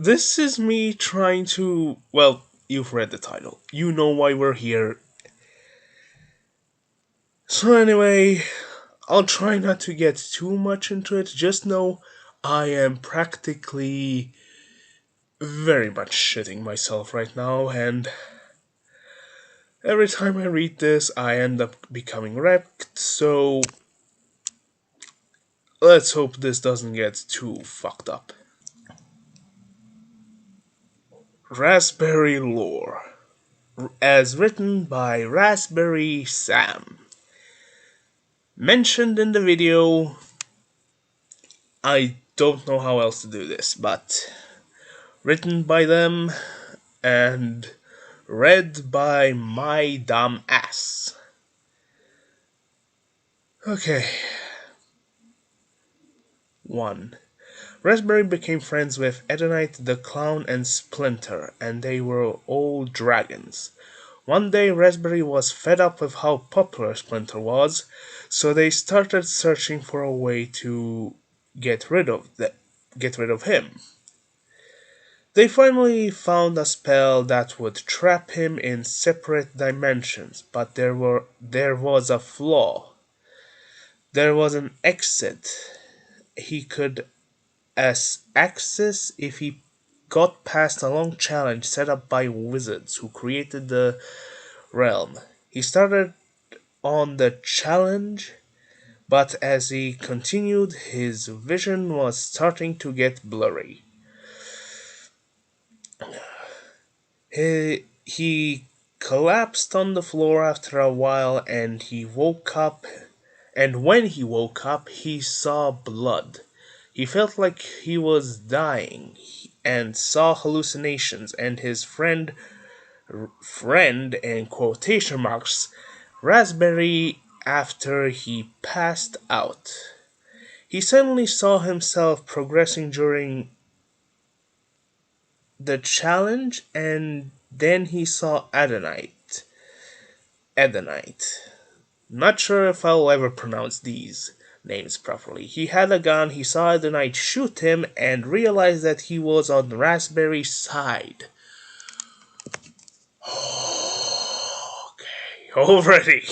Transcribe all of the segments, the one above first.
This is me trying to. Well, you've read the title. You know why we're here. So, anyway, I'll try not to get too much into it. Just know I am practically very much shitting myself right now, and every time I read this, I end up becoming wrecked. So, let's hope this doesn't get too fucked up. Raspberry Lore, as written by Raspberry Sam. Mentioned in the video, I don't know how else to do this, but written by them and read by my dumb ass. Okay. 1. Raspberry became friends with Edonite the Clown and Splinter, and they were all dragons. One day Raspberry was fed up with how popular Splinter was, so they started searching for a way to get rid of him. They finally found a spell that would trap him in separate dimensions, but there was a flaw. There was an exit he could access if he got past a long challenge set up by wizards who created the realm. He started on the challenge, but as he continued, his vision was starting to get blurry. He collapsed on the floor after a while and he woke up. And when he woke up, he saw blood. He felt like he was dying and saw hallucinations, and his friend in quotation marks, Raspberry, after he passed out. He suddenly saw himself progressing during the challenge, and then he saw Adonite. Adonite. Not sure if I'll ever pronounce these names properly. He had a gun, he saw Adonite shoot him, and realized that he was on Raspberry's side. Okay, already.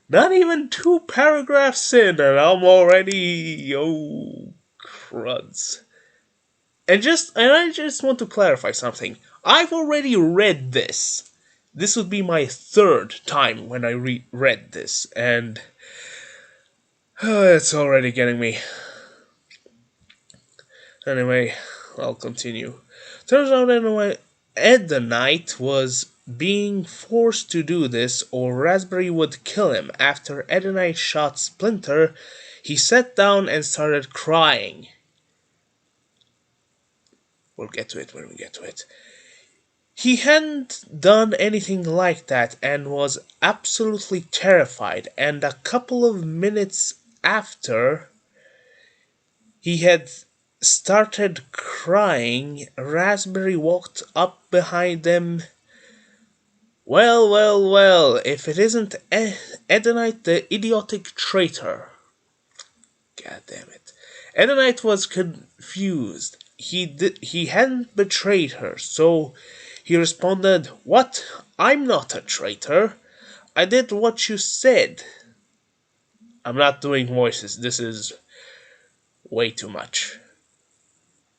Not even 2 paragraphs in, and I'm already. Oh, cruds. And I just want to clarify something. I've already read this. This would be my third time when I read this, and it's already getting me. Anyway, I'll continue. Turns out anyway, Ed the Knight was being forced to do this, or Raspberry would kill him. After Ed the Knight shot Splinter, he sat down and started crying. We'll get to it when we get to it. He hadn't done anything like that and was absolutely terrified, and a couple of minutes after he had started crying, Raspberry walked up behind them. Well, well, well, if it isn't Edonite the idiotic traitor. God damn it. Edonite was confused. He hadn't betrayed her, so he responded, "What? I'm not a traitor. I did what you said." I'm not doing voices. This is way too much.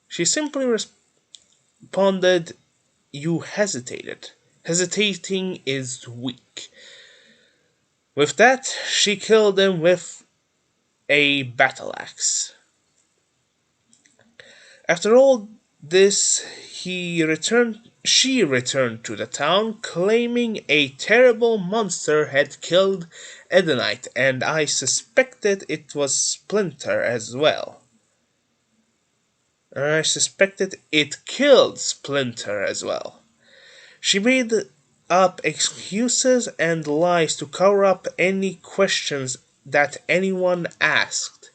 She simply responded, "You hesitated. Hesitating is weak." With that, she killed him with a battle axe. After all this, she returned to the town, claiming a terrible monster had killed Edonite, and I suspected it was Splinter as well. I suspected it killed Splinter as well. She made up excuses and lies to cover up any questions that anyone asked.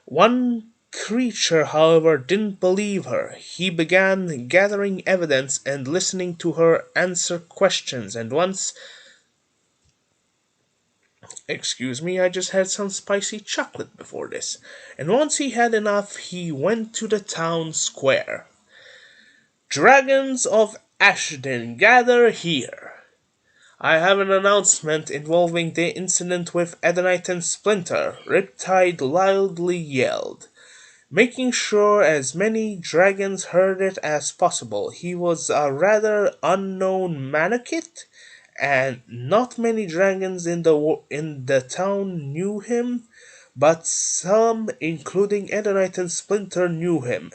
One creature, however, didn't believe her. He began gathering evidence and listening to her answer questions, and once. Excuse me, I just had some spicy chocolate before this. And once he had enough, he went to the town square. Dragons of Ashden, gather here. I have an announcement involving the incident with Edenite and Splinter, Riptide loudly yelled, making sure as many dragons heard it as possible. He was a rather unknown manakit, and not many dragons in the town knew him, but some, including Edenite and Splinter, knew him.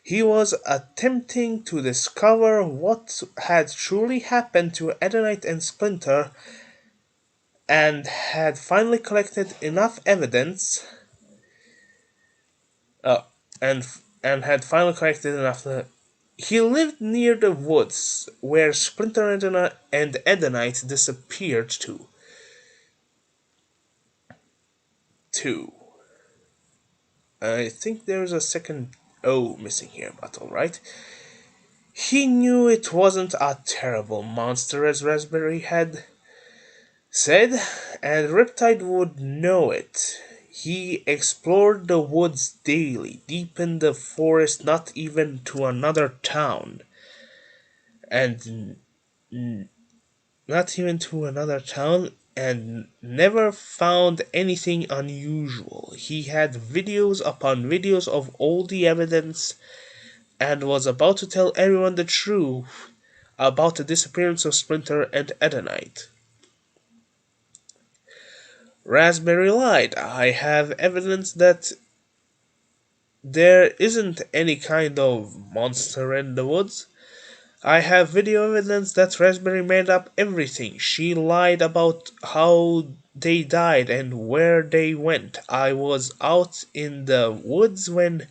He was attempting to discover what had truly happened to Edenite and Splinter and had finally collected enough evidence uh, and he lived near the woods where Splinter and Edenite disappeared to. I think there's a second O missing here, but alright. He knew it wasn't a terrible monster as Raspberry had said, and Riptide would know it. He explored the woods daily, deep in the forest, not even to another town. And not even to another town, and never found anything unusual. He had videos upon videos of all the evidence and was about to tell everyone the truth about the disappearance of Splinter and Edenite. Raspberry lied. I have evidence that there isn't any kind of monster in the woods. I have video evidence that Raspberry made up everything. She lied about how they died and where they went. I was out in the woods when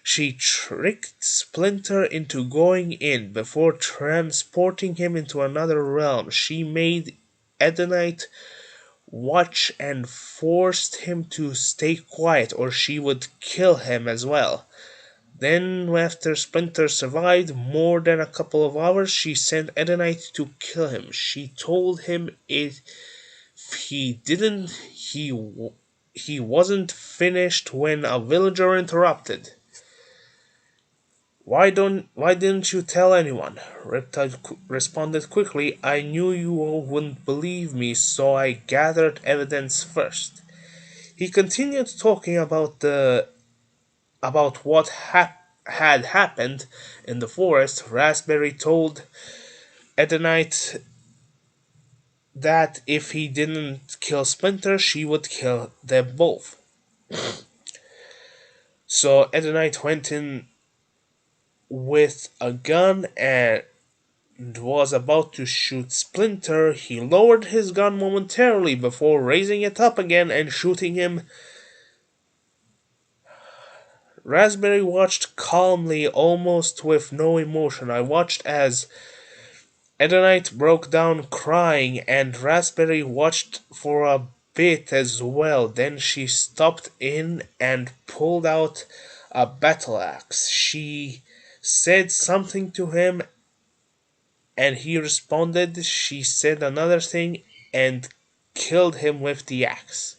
she tricked Splinter into going in before transporting him into another realm. She made Edenite watch and forced him to stay quiet or she would kill him as well. Then, after Splinter survived more than a couple of hours, she sent Edenite to kill him. She told him if he didn't, he wasn't finished when a villager interrupted. Why didn't you tell anyone? Riptide responded quickly. I knew you all wouldn't believe me, so I gathered evidence first. He continued talking about what had happened in the forest. Raspberry told Edenite that if he didn't kill Splinter, she would kill them both. So Edenite went in with a gun and was about to shoot Splinter. He lowered his gun momentarily before raising it up again and shooting him. Raspberry watched calmly, almost with no emotion. I watched as Edenite broke down crying, and Raspberry watched for a bit as well. Then she stopped in and pulled out a battle axe. She said something to him, and he responded. She said another thing and killed him with the axe.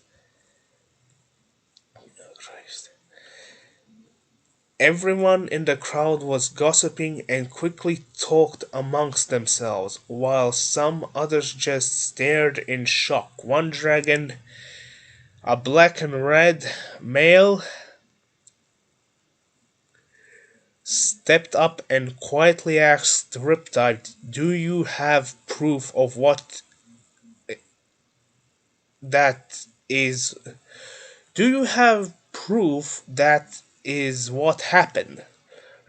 Christ. Everyone in the crowd was gossiping and quickly talked amongst themselves, while some others just stared in shock. One dragon, a black and red male, stepped up and quietly asked Riptide, Do you have proof of what that is? Do you have proof that is what happened?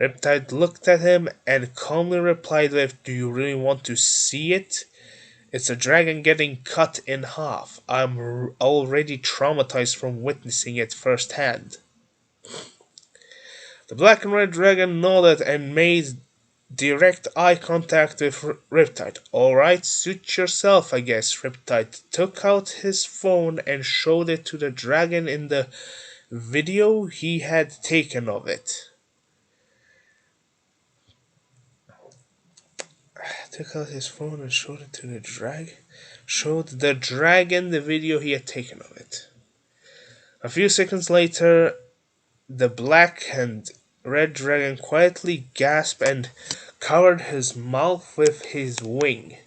Riptide looked at him and calmly replied with, Do you really want to see it? It's a dragon getting cut in half. I'm already traumatized from witnessing it firsthand. The black and red dragon nodded and made direct eye contact with Riptide. Alright, suit yourself, I guess. Riptide took out his phone and showed it to the dragon in the video he had taken of it. Took out his phone and showed it to the showed the dragon the video he had taken of it. A few seconds later, the black and Red Dragon quietly gasped and covered his mouth with his wing.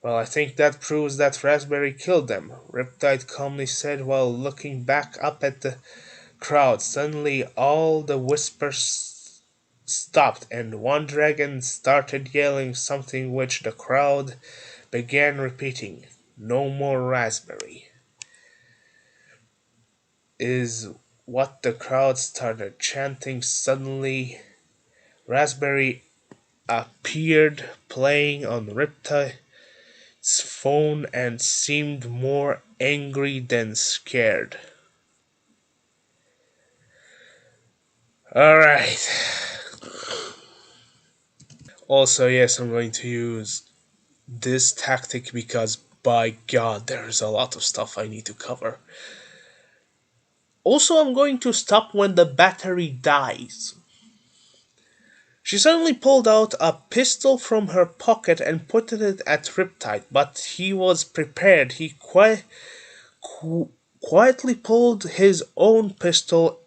Well, I think that proves that Raspberry killed them, Riptide calmly said while looking back up at the crowd. Suddenly, all the whispers stopped, and one dragon started yelling something which the crowd began repeating. No more Raspberry is what the crowd started chanting. Suddenly, Raspberry appeared playing on Riptide's phone and seemed more angry than scared. Alright. Also, yes, I'm going to use this tactic because by god, there's a lot of stuff I need to cover. Also, I'm going to stop when the battery dies. She suddenly pulled out a pistol from her pocket and pointed it at Riptide, but he was prepared. He quietly pulled his own pistol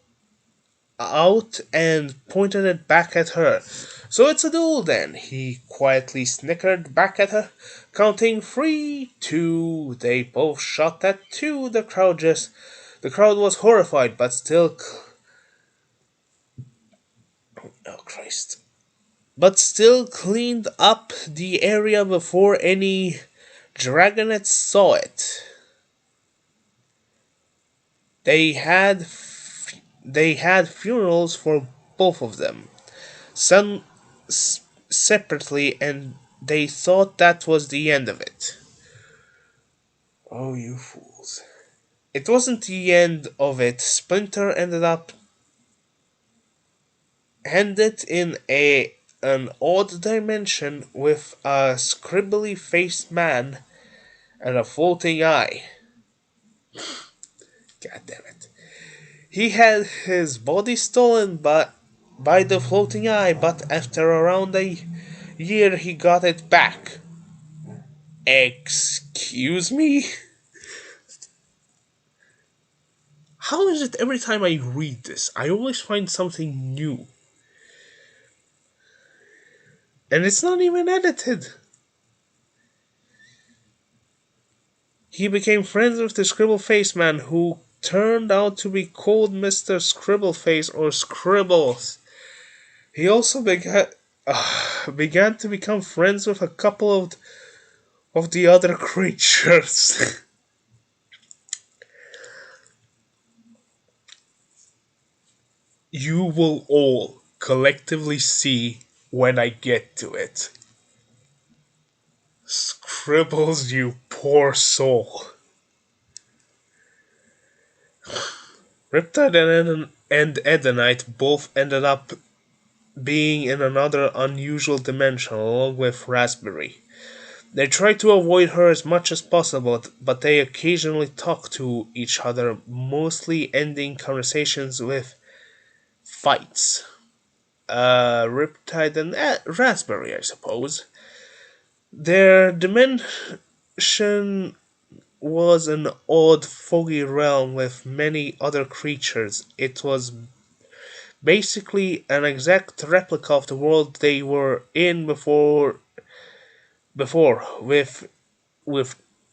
out and pointed it back at her. So it's a duel then. He quietly snickered back at her, counting 3, 2. They both shot at 2. The crowd was horrified, but still. Oh Christ! But still cleaned up the area before any dragonets saw it. They had they had funerals for both of them, some separately, and they thought that was the end of it. Oh, you fools. It wasn't the end of it. Splinter ended in an odd dimension with a scribbly faced man and a floating eye. God damn it. He had his body stolen by the floating eye, but after around a year he got it back. Excuse me? How is it every time I read this, I always find something new? And it's not even edited. He became friends with the Scribbleface man, who turned out to be called Mr. Scribbleface or Scribbles. He also began to become friends with a couple of the other creatures. You will all collectively see when I get to it. Scribbles, you poor soul. Riptide and Edenite both ended up being in another unusual dimension along with Raspberry. They tried to avoid her as much as possible, but they occasionally talked to each other, mostly ending conversations with fights. Riptide and Raspberry, I suppose. Their dimension was an odd, foggy realm with many other creatures. It was basically an exact replica of the world they were in before with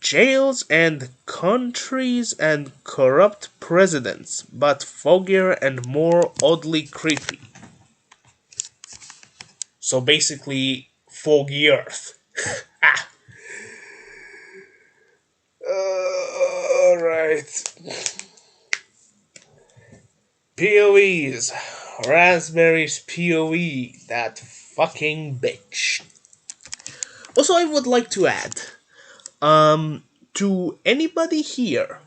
jails and countries and corrupt presidents, but foggier and more oddly creepy. So basically, foggy Earth. Ah. Alright. POEs. Raspberry's POE. That fucking bitch. Also, I would like to add, to anybody here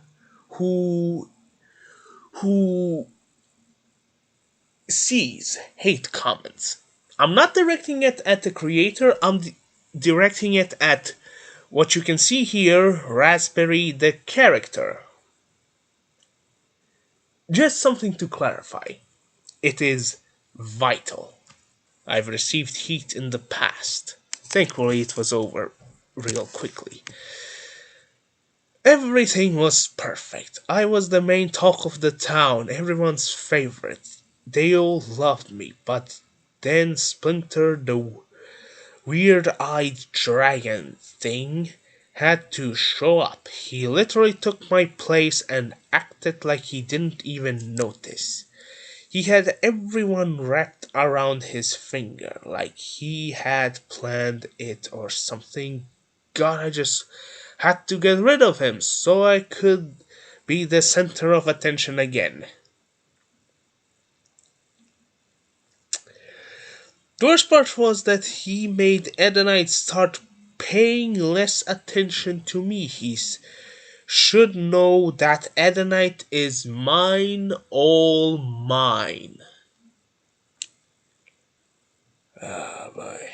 who sees hate comments, I'm not directing it at the creator. I'm directing it at what you can see here, Raspberry the character. Just something to clarify. It is vital. I've received heat in the past. Thankfully, it was over real quickly. Everything was perfect. I was the main talk of the town, everyone's favorite. they all loved me, but then Splinter, the weird-eyed dragon thing, had to show up. He literally took my place and acted like he didn't even notice. He had everyone wrapped around his finger, like he had planned it or something. God, I just had to get rid of him so I could be the center of attention again. The worst part was that he made Edenite start paying less attention to me. Should know that Edenite is mine, all mine. Ah, boy.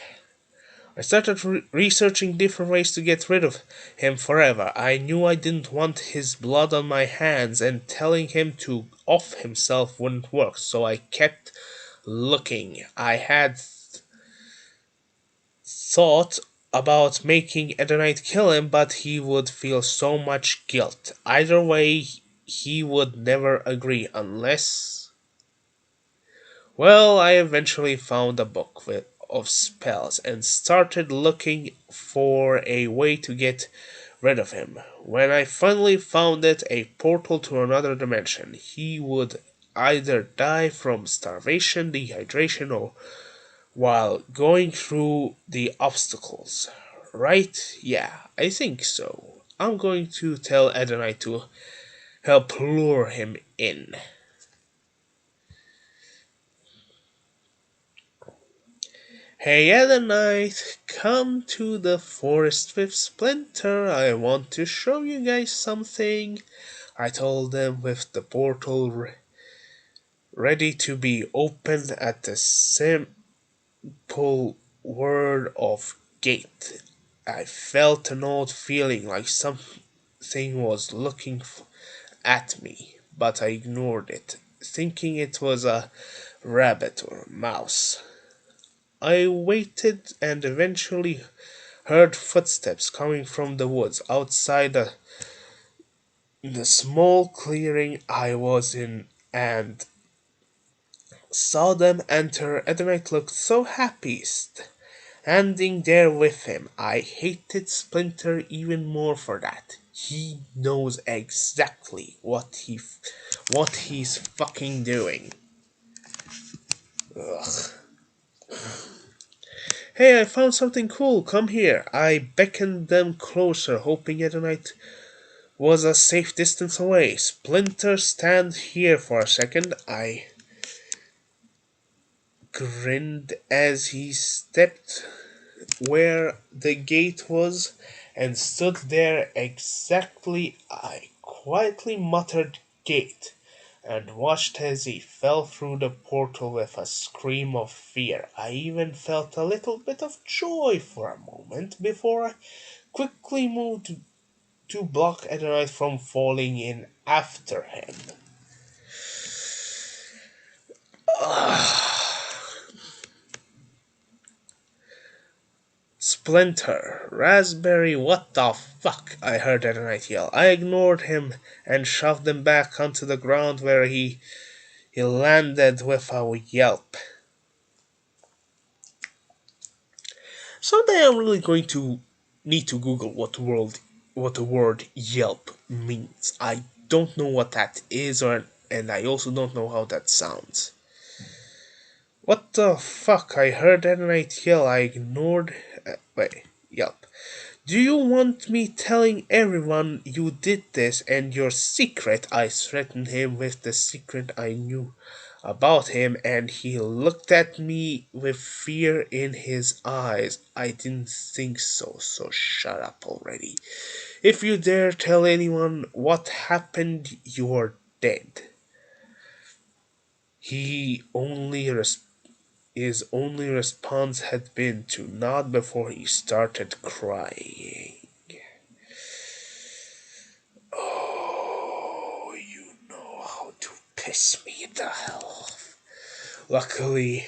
I started researching different ways to get rid of him forever. I knew I didn't want his blood on my hands, and telling him to off himself wouldn't work, so I kept looking. I had thought about making Edonite kill him, but he would feel so much guilt. Either way, he would never agree unless. Well, I eventually found a book of spells and started looking for a way to get rid of him. When I finally found it, a portal to another dimension, he would either die from starvation, dehydration, or while going through the obstacles. Right? Yeah, I think so. I'm going to tell Adonai to help lure him in. Hey Adonai, come to the forest with Splinter. I want to show you guys something. I told them with the portal ready to be opened at the simple word of gate. I felt an odd feeling like something was looking at me, but I ignored it, thinking it was a rabbit or a mouse. I waited and eventually heard footsteps coming from the woods outside the small clearing I was in and saw them enter. Edmund looked so happy standing there with him. I hated Splinter even more for that. He knows exactly what he's fucking doing. Ugh. Hey, I found something cool. Come here. I beckoned them closer, hoping Edonite was a safe distance away. Splinter, stand here for a second. I grinned as he stepped where the gate was and stood there exactly. I quietly muttered gate and watched as he fell through the portal with a scream of fear. I even felt a little bit of joy for a moment before I quickly moved to block Adonai from falling in after him. Splinter, Raspberry, what the fuck? I heard Adonai yell. I ignored him and shoved him back onto the ground where he landed with a yelp. Someday I'm really going to need to Google what the word Yelp means. I don't know what that is, and I also don't know how that sounds. What the fuck? I heard that night yell. I ignored. Wait, Yelp. Do you want me telling everyone you did this and your secret? I threatened him with the secret I knew about him, and he looked at me with fear in his eyes. I didn't think so, so shut up already. If you dare tell anyone what happened, you're dead. He only his only response had been to nod before he started crying. Oh, you know how to piss me the hell off. Luckily,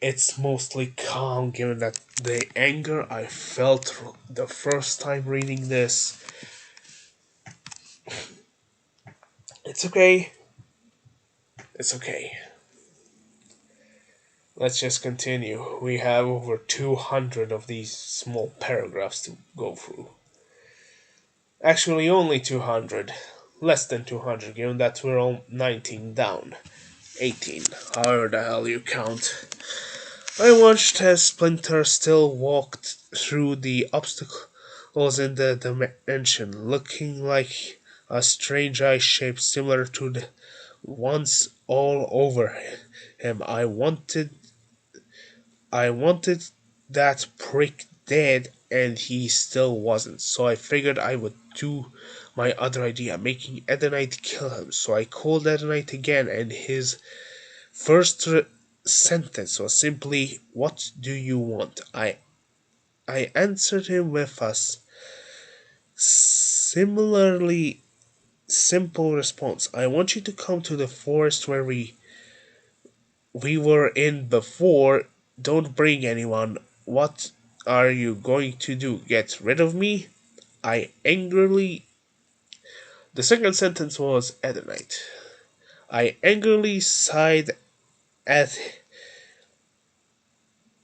it's mostly calm given that the anger I felt the first time reading this. It's okay. It's okay. Let's just continue. We have over 200 of these small paragraphs to go through. Actually, only 200. Less than 200, given that we're all 19 down. 18, however the hell you count. I watched as Splinter still walked through the obstacles in the dimension, looking like a strange eye shape similar to the ones all over him. I wanted that prick dead, and he still wasn't, so I figured I would do my other idea, making Edenite kill him. So I called Edenite again, and his first sentence was simply, "What do you want?" I answered him with a similarly simple response. "I want you to come to the forest where we were in before. Don't bring anyone. What are you going to do? Get rid of me?" I angrily. The second sentence was Edenite. I angrily sighed at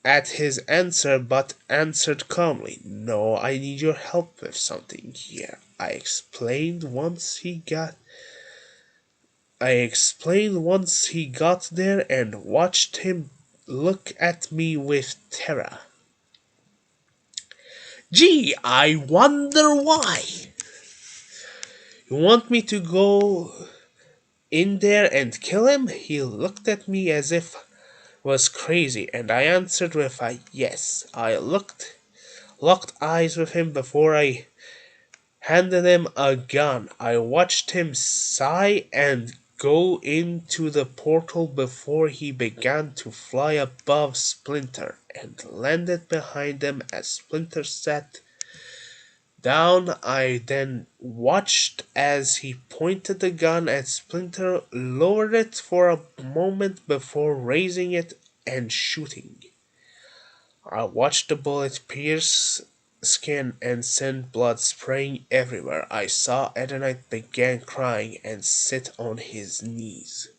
his answer, but answered calmly, "No, I need your help with something here." I explained once he got there and watched him look at me with terror. "Gee, I wonder why. You want me to go in there and kill him?" He looked at me as if I was crazy, and I answered with a yes. I locked eyes with him before I handed him a gun. I watched him sigh and go into the portal before he began to fly above Splinter and landed behind him as Splinter sat down. I then watched as he pointed the gun at Splinter, lowered it for a moment before raising it and shooting. I watched the bullet pierce skin and send blood spraying everywhere. I saw Edenite began crying and sit on his knees.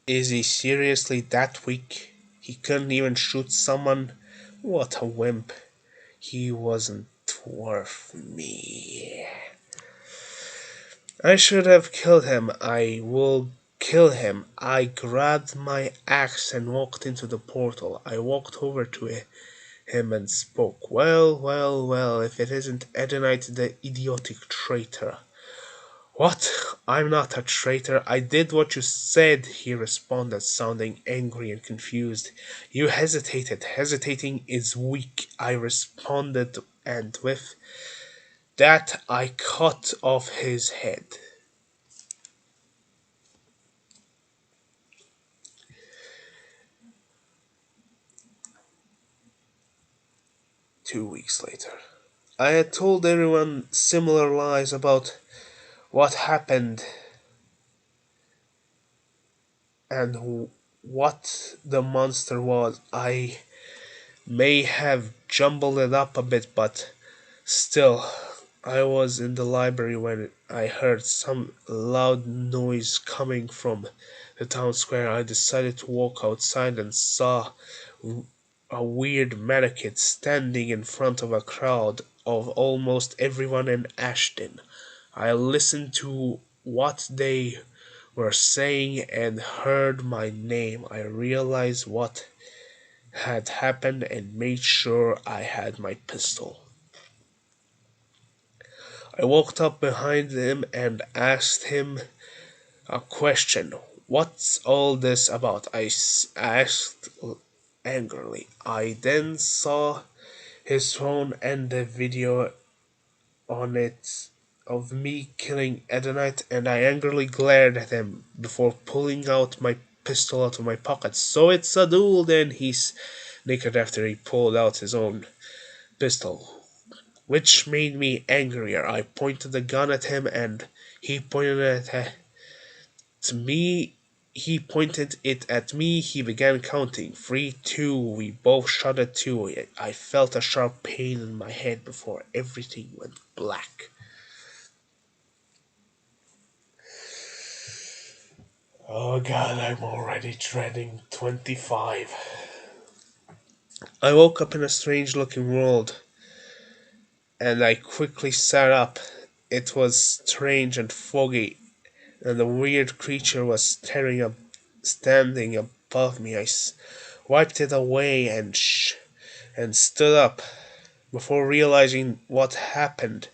Is he seriously that weak? He couldn't even shoot someone? What a wimp. He wasn't worth me. I should have killed him. I will kill him. I grabbed my axe and walked into the portal. I walked over to him and spoke. "Well, well, well, if it isn't Edenite the idiotic traitor." "What? I'm not a traitor. I did what you said," he responded, sounding angry and confused. "You hesitated. Hesitating is weak," I responded, and with that I cut off his head. 2 weeks later. I had told everyone similar lies about what happened and what the monster was. I may have jumbled it up a bit, but still, I was in the library when I heard some loud noise coming from the town square. I decided to walk outside and saw a weird mannequin standing in front of a crowd of almost everyone in Ashton. I listened to what they were saying and heard my name. I realized what had happened and made sure I had my pistol. I walked up behind him and asked him a question. "What's all this about?" I asked angrily. I then saw his phone and the video on it of me killing Edenite, and I angrily glared at him before pulling out my pistol out of my pocket. "So it's a duel then," he snickered after he pulled out his own pistol, which made me angrier. I pointed the gun at him, and he pointed it at me. He began counting. 3, 2. We both shot at 2. I felt a sharp pain in my head before everything went black. Oh god, I'm already dreading 25. I woke up in a strange looking world, and I quickly sat up. It was strange and foggy, and the weird creature was standing above me. Wiped it away and stood up. Before realizing what happened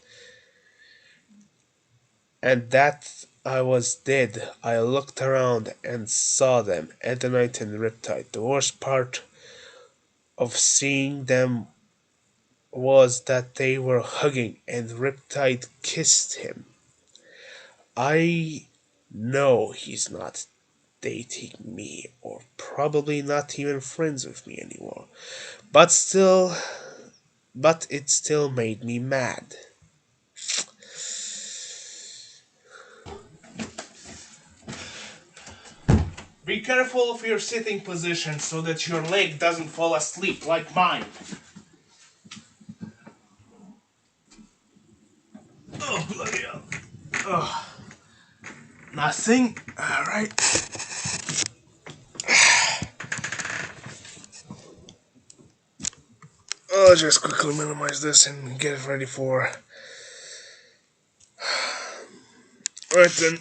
and that I was dead, I looked around and saw them, Edenite and Riptide. The worst part of seeing them was that they were hugging and Riptide kissed him. I know he's not dating me or probably not even friends with me anymore. But still, but it still made me mad. Be careful of your sitting position so that your leg doesn't fall asleep like mine. Oh, bloody hell. Oh, nothing? Alright. I'll just quickly minimize this and get it ready for. Alright then.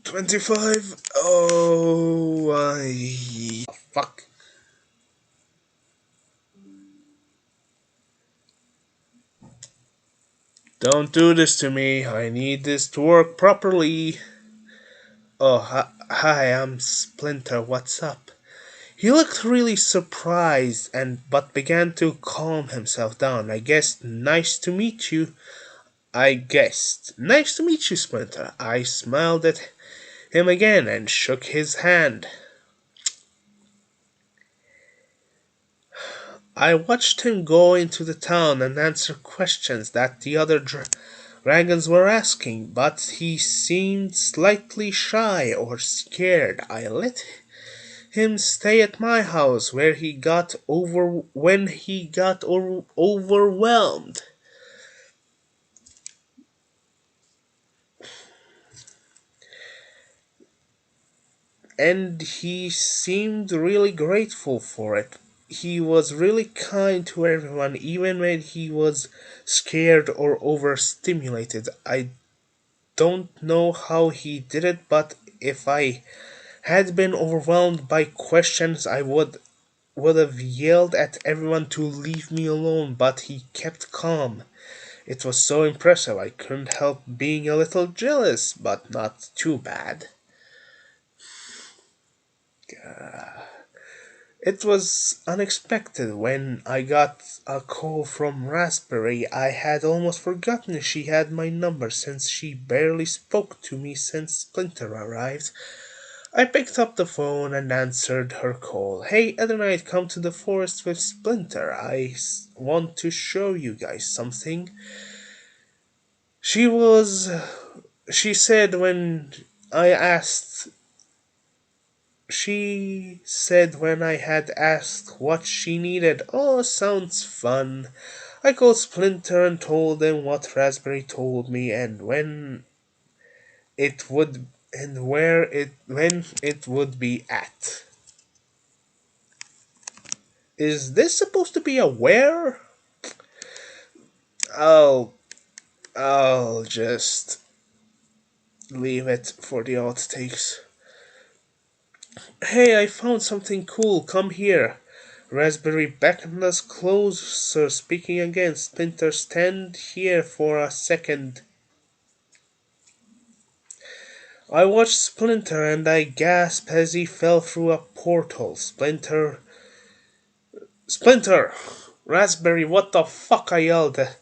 25. Oh, fuck. Don't do this to me. I need this to work properly. Oh, hi, I'm Splinter. What's up? He looked really surprised but began to calm himself down. I guessed, nice to meet you. I guessed, nice to meet you, Splinter. I smiled at him again and shook his hand. I watched him go into the town and answer questions that the other dragons were asking, but he seemed slightly shy or scared. I let him stay at my house where he got over when he got overwhelmed. And he seemed really grateful for it. He was really kind to everyone, even when he was scared or overstimulated. I don't know how he did it, but if I had been overwhelmed by questions, I would have yelled at everyone to leave me alone, but he kept calm. It was so impressive. I couldn't help being a little jealous, but not too bad. It was unexpected when I got a call from Raspberry. I had almost forgotten she had my number since she barely spoke to me since Splinter arrived. I picked up the phone and answered her call. Hey, other night, come to the forest with Splinter. Want to show you guys something. She was. She said when I asked. She said when I had asked what she needed. Oh, sounds fun. I called Splinter and told him what Raspberry told me and it would when it would be at. Is this supposed to be a where? I'll I'll just leave it for the outtakes. Hey, I found something cool. Come here. Raspberry beckoned us closer, speaking again. Splinter, stand here for a second. I watched Splinter and I gasped as he fell through a portal. Splinter! Raspberry, what the fuck? I yelled at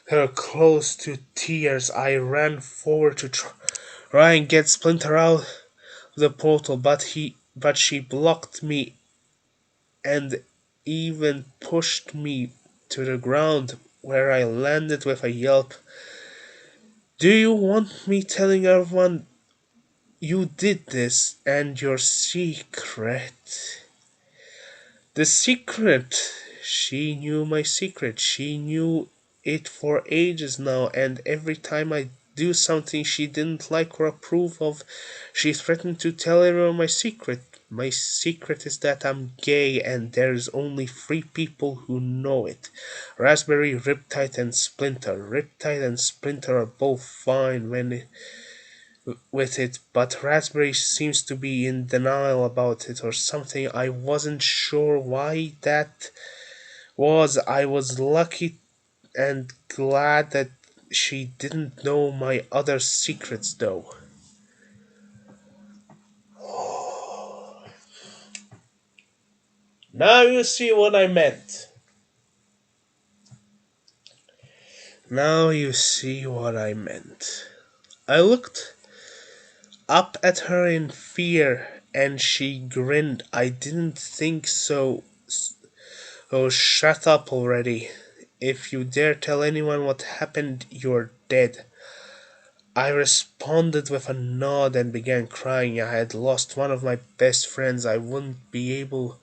her close to tears. I ran forward to try and get Splinter out of the portal, but she blocked me and even pushed me to the ground where I landed with a yelp. Do you want me telling everyone you did this and your secret? The secret! She knew my secret. She knew it for ages now, and every time I do something she didn't like or approve of, she threatened to tell everyone my secret. My secret is that I'm gay and there's only three people who know it. Raspberry, Riptide, and Splinter. Riptide and Splinter are both fine with it, but Raspberry seems to be in denial about it or something. I wasn't sure why that was. I was lucky and glad that she didn't know my other secrets, though. Now you see what I meant. Now you see what I meant. I looked up at her in fear and she grinned. I didn't think so. Oh, shut up already. If you dare tell anyone what happened, you're dead. I responded with a nod and began crying. I had lost one of my best friends. I wouldn't be able.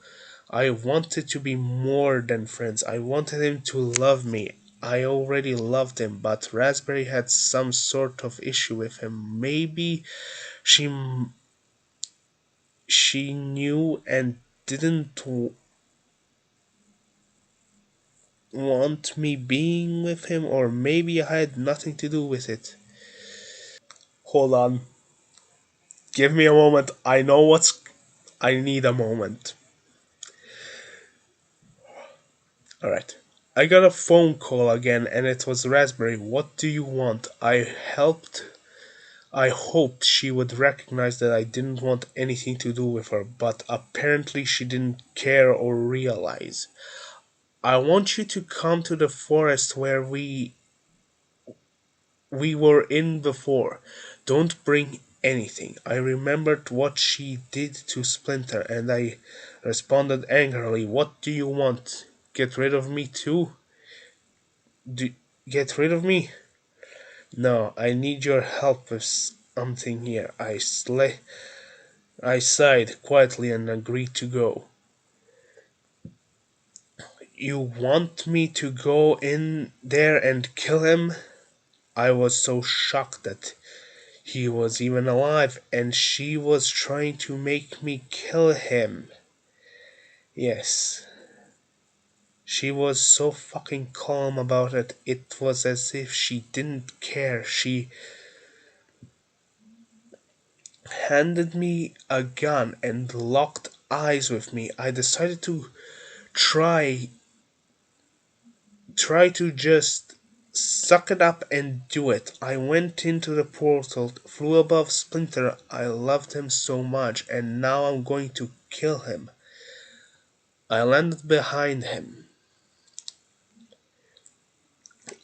I wanted to be more than friends. I wanted him to love me. I already loved him, but Raspberry had some sort of issue with him. Maybe she she knew and didn't want me being with him, or maybe I had nothing to do with it. Hold on. Give me a moment. I know what's. I need a moment. Alright. I got a phone call again and it was Raspberry. What do you want? I hoped she would recognize that I didn't want anything to do with her, but apparently she didn't care or realize. I want you to come to the forest where we were in before. Don't bring anything. I remembered what she did to Splinter and I responded angrily. What do you want? Get rid of me too? Do, get rid of me? No, I need your help with something here. I sighed quietly and agreed to go. You want me to go in there and kill him? I was so shocked that he was even alive, and she was trying to make me kill him. Yes. She was so fucking calm about it. It was as if she didn't care. She handed me a gun and locked eyes with me. I decided to try try to just suck it up and do it. I went into the portal, flew above Splinter. I loved him so much, and now I'm going to kill him. I landed behind him.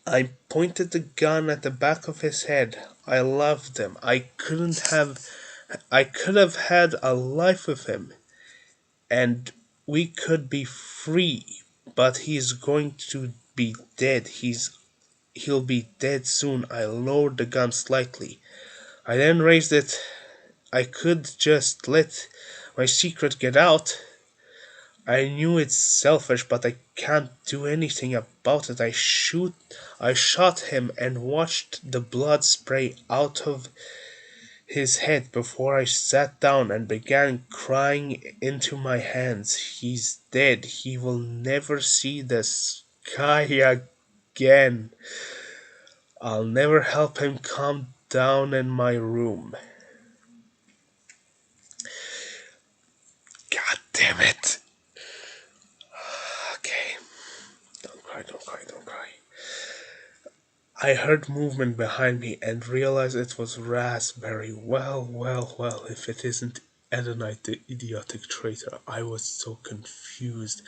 I pointed the gun at the back of his head. I loved him. I could have had a life with him, and we could be free, but he's going to be dead. He'll be dead soon. I lowered the gun slightly. I then raised it. I could just let my secret get out. I knew it's selfish, but I can't do anything about it. I shot him and watched the blood spray out of his head before I sat down and began crying into my hands. He's dead. He will never see the sky again. I'll never help him calm down in my room. God damn it. Okay. Don't cry, don't cry, don't cry. I heard movement behind me and realized it was Raspberry. Well, if it isn't Edonite the idiotic traitor. I was so confused.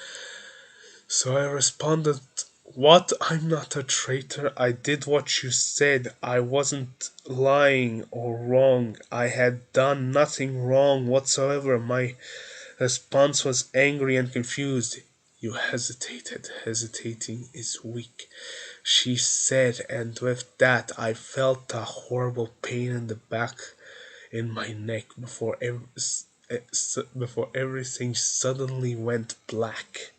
So I responded, What? I'm not a traitor. I did what you said. I wasn't lying or wrong. I had done nothing wrong whatsoever. My response was angry and confused. You hesitated. Hesitating is weak, she said, and with that I felt a horrible pain in the back in my neck before everything suddenly went black.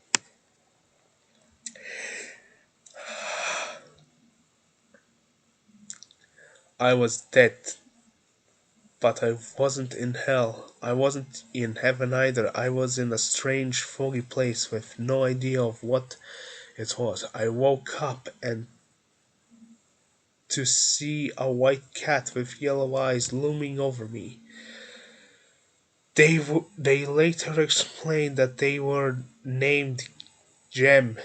I was dead, but I wasn't in hell. I wasn't in heaven either. I was in a strange, foggy place with no idea of what it was. I woke up and to see a white cat with yellow eyes looming over me. They later explained that they were named Gem.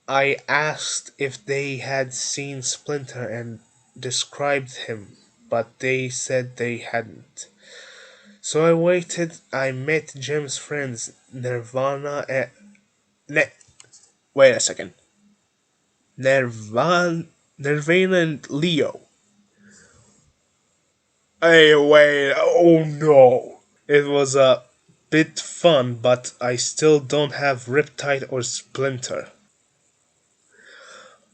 I asked if they had seen Splinter and described him, but they said they hadn't. So I waited. I met Jim's friends, Nirvana and wait a second, Nirvana and Leo. Hey, wait! Oh no! It was a bit fun, but I still don't have Riptide or Splinter.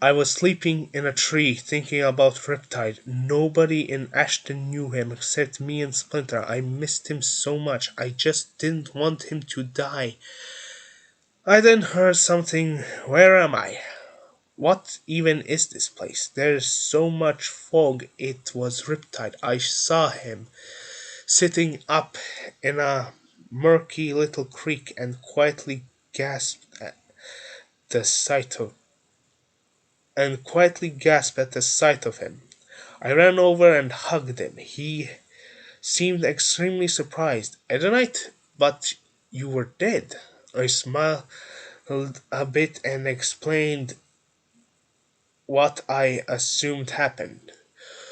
I was sleeping in a tree thinking about Riptide. Nobody in Ashton knew him except me and Splinter. I missed him so much. I just didn't want him to die. I then heard something. Where am I? What even is this place? There's so much fog. It was Riptide. I saw him sitting up in a murky little creek and gasped at the sight of him. I ran over and hugged him. He seemed extremely surprised. Adonite, but you were dead. I smiled a bit and explained what I assumed happened.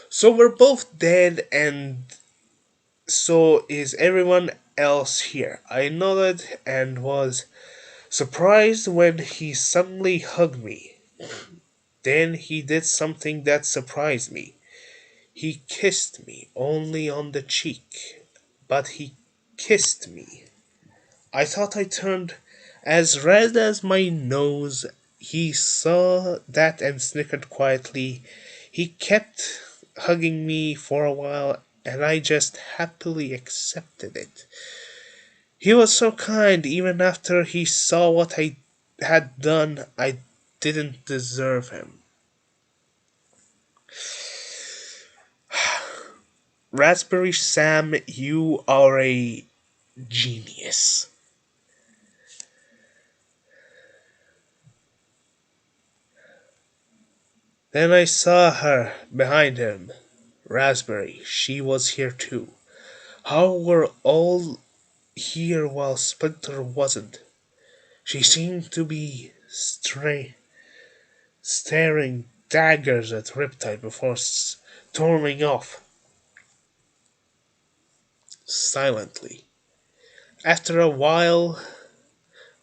So we're both dead, and so is everyone else here. I nodded and was surprised when he suddenly hugged me. Then he did something that surprised me. He kissed me, only on the cheek, but he kissed me. I thought I turned as red as my nose. He saw that and snickered quietly. He kept hugging me for a while, and I just happily accepted it. He was so kind, even after he saw what I had done. I didn't deserve him. Raspberry Sam, you are a genius. Then I saw her behind him. Raspberry, she was here too. How were all here while Splinter wasn't? She seemed to be staring daggers at Riptide before storming off silently. After a while,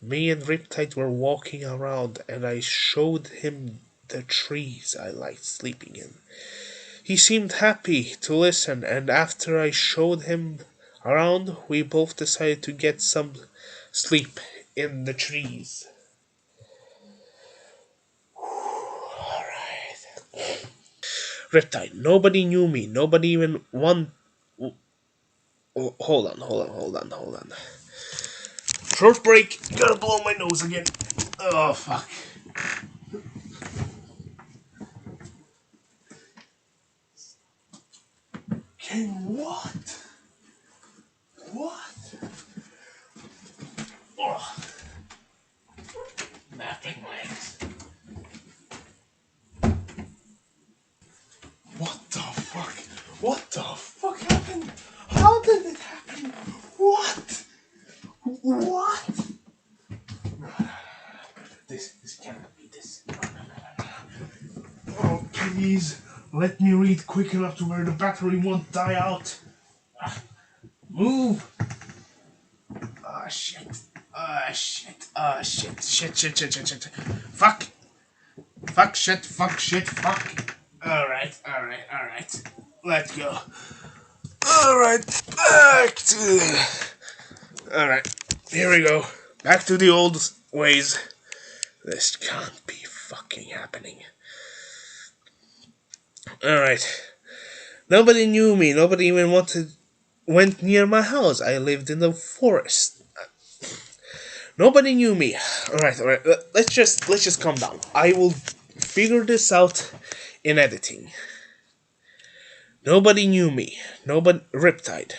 me and Riptide were walking around, and I showed him the trees I liked sleeping in. He seemed happy to listen, and after I showed him around, we both decided to get some sleep in the trees. Alright. Riptide, nobody knew me. Nobody even one. Hold on. Short break. Gotta blow my nose again. Oh, fuck. Okay, what? What? Oh. Napping legs. What the fuck? What the fuck happened? How did it happen? What? What? This cannot be this. Oh, please. Let me read quick enough to where the battery won't die out. Move. Ah, shit. Shit. Shit. Fuck. Fuck, shit. Alright. Let's go. Alright, Alright, here we go. Back to the old ways. This can't be fucking happening. Alright. Nobody knew me. Nobody even went near my house. I lived in the forest. Nobody knew me. Alright. Let's just calm down. I will figure this out in editing. Nobody knew me. Nobody Riptide.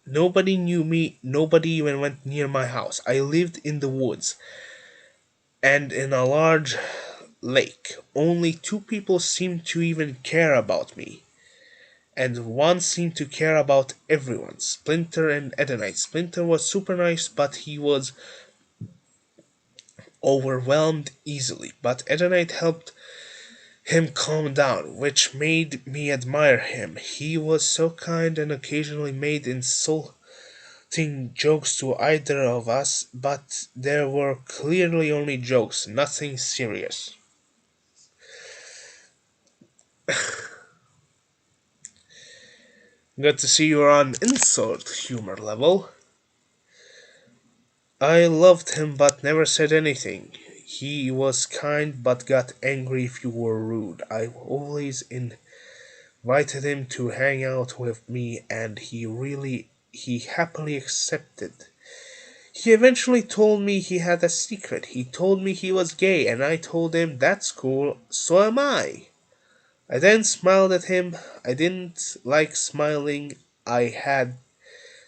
Nobody knew me. Nobody even went near my house. I lived in the woods and in a large lake. Only two people seemed to even care about me. And one seemed to care about everyone, Splinter and Edenite. Splinter was super nice, but he was overwhelmed easily. But Edenite helped him calm down, which made me admire him. He was so kind and occasionally made insulting jokes to either of us, but there were clearly only jokes, nothing serious. Good to see you're on insult humor level. I loved him but never said anything. He was kind but got angry if you were rude. I always invited him to hang out with me and he happily accepted. He eventually told me he had a secret. He told me he was gay and I told him that's cool, so am I. I then smiled at him. I didn't like smiling. I had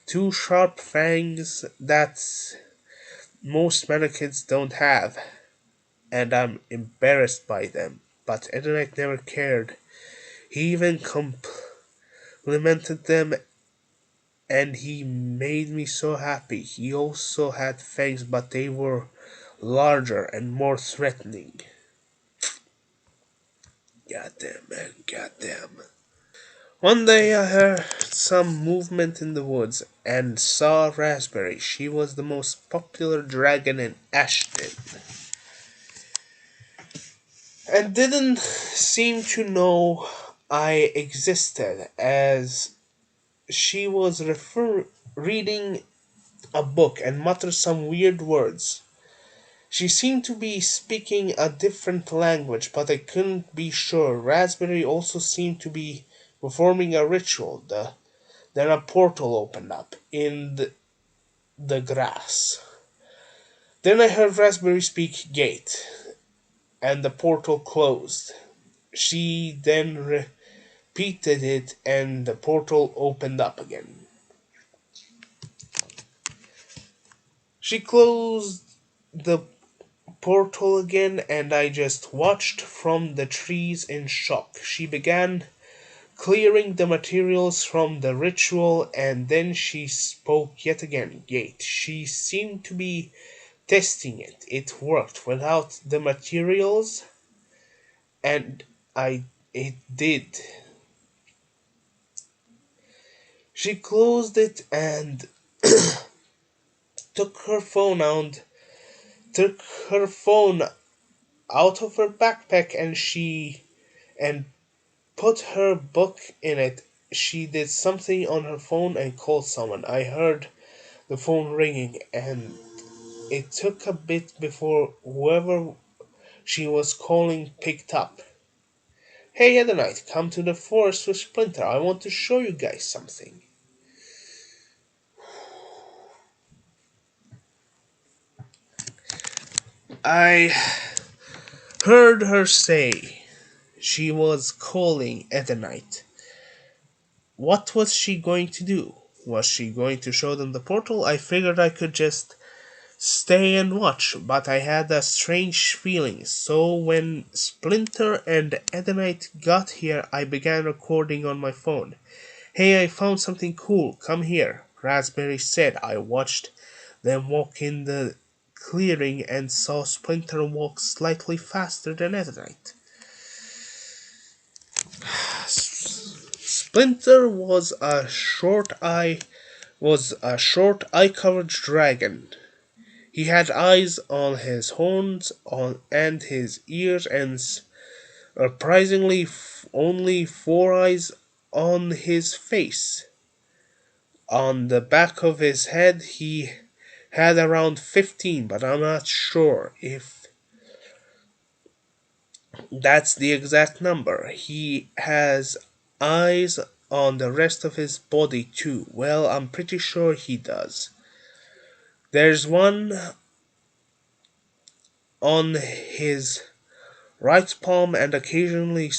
two sharp fangs that most mannequins don't have, and I'm embarrassed by them. But Edenic never cared. He even complimented them, and he made me so happy. He also had fangs, but they were larger and more threatening. Goddamn, man, goddamn. One day I heard some movement in the woods and saw Raspberry. She was the most popular dragon in Ashton and didn't seem to know I existed as she was reading a book and muttered some weird words. She seemed to be speaking a different language, but I couldn't be sure. Raspberry also seemed to be performing a ritual. Then a portal opened up in the grass. Then I heard Raspberry speak gate, and the portal closed. She then repeated it, and the portal opened up again. She closed the portal again, and I just watched from the trees in shock. She began clearing the materials from the ritual, and then she spoke yet again. Gate. She seemed to be testing it. It worked without the materials, and I it did. She closed it and took her phone out took her phone out of her backpack and put her book in it. She did something on her phone and called someone. I heard the phone ringing and it took a bit before whoever she was calling picked up. Hey Edonite, come to the forest with Splinter. I want to show you guys something. I heard her say she was calling Edonite. What was she going to do? Was she going to show them the portal? I figured I could just stay and watch, but I had a strange feeling. So when Splinter and Edonite got here, I began recording on my phone. Hey, I found something cool. Come here, Raspberry said. I watched them walk in the clearing and saw Splinter walk slightly faster than Edonite. Splinter was a short eye-covered dragon. He had eyes on his horns and his ears, and surprisingly only four eyes on his face. On the back of his head he had around 15, but I'm not sure if that's the exact number. He has eyes on the rest of his body too. Well, I'm pretty sure he does. There's one on his right palm and occasionally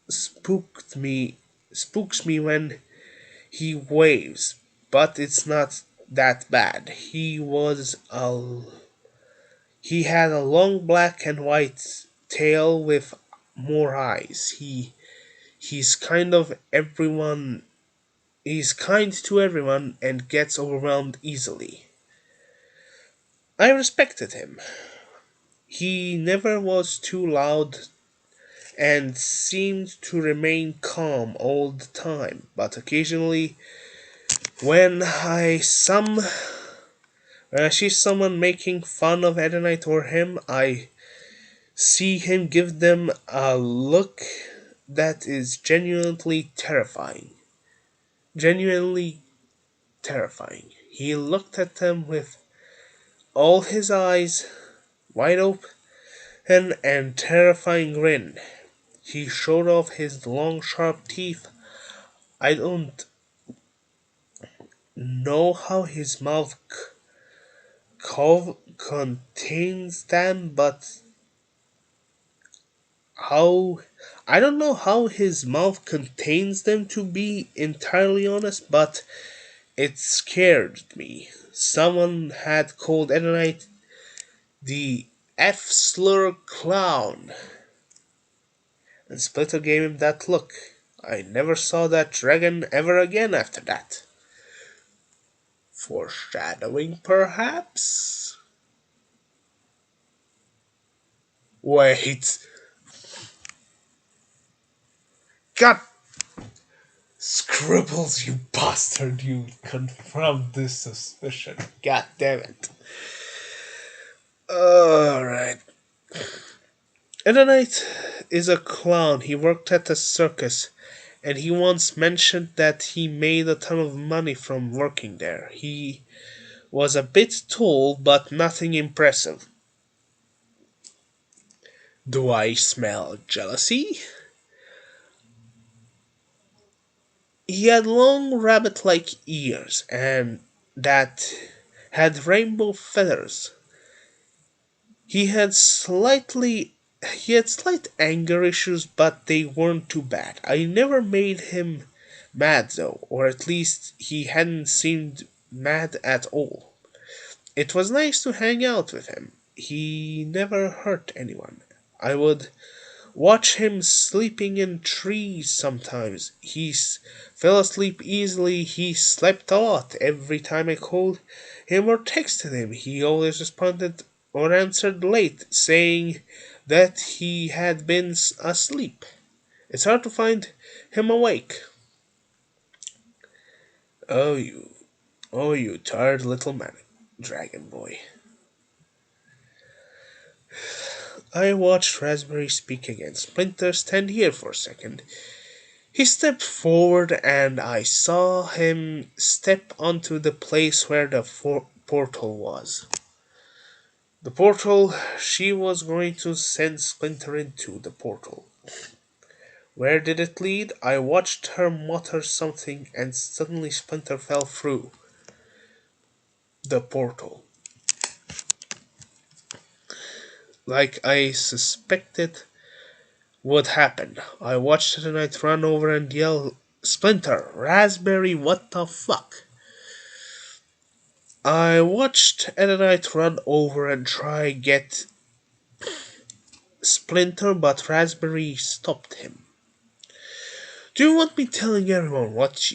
spooked me spooks me when he waves, but it's not that bad. He had a long black and white tail with more eyes. He's kind of everyone he's kind to everyone and gets overwhelmed easily. I respected him. He never was too loud and seemed to remain calm all the time, but occasionally when when I see someone making fun of Edenite or him, I see him give them a look that is genuinely terrifying. He looked at them with all his eyes wide open and terrifying grin. He showed off his long sharp teeth. I don't know how his mouth contains them, but how I don't know how his mouth contains them, to be entirely honest, but it scared me. Someone had called Edenite the F slur clown, and Splitter gave him that look. I never saw that dragon ever again after that. Foreshadowing, perhaps? Wait. God, Scribbles, you bastard, you confirmed this suspicion. God damn it. Alright. Edenite is a clown. He worked at a circus, and he once mentioned that he made a ton of money from working there. He was a bit tall, but nothing impressive. Do I smell jealousy? He had long rabbit like ears and that had rainbow feathers. He had slightly he had slight anger issues, but they weren't too bad. I never made him mad though, or at least he hadn't seemed mad at all. It was nice to hang out with him. He never hurt anyone. I would watch him sleeping in trees sometimes. Fell asleep easily. He slept a lot. Every time I called him or texted him, he always responded or answered late, saying that he had been asleep. It's hard to find him awake. Oh, you tired little man, dragon boy. I watched Raspberry speak again. Splinter, stand here for a second. He stepped forward, and I saw him step onto the place where the portal was. The portal she was going to send Splinter into. The portal. Where did it lead? I watched her mutter something, and suddenly Splinter fell through the portal. Like I suspected would happen. I watched the knight run over and yell, Splinter, Raspberry, what the fuck? I watched Edenite run over and try get Splinter, but Raspberry stopped him. Do you want me telling everyone what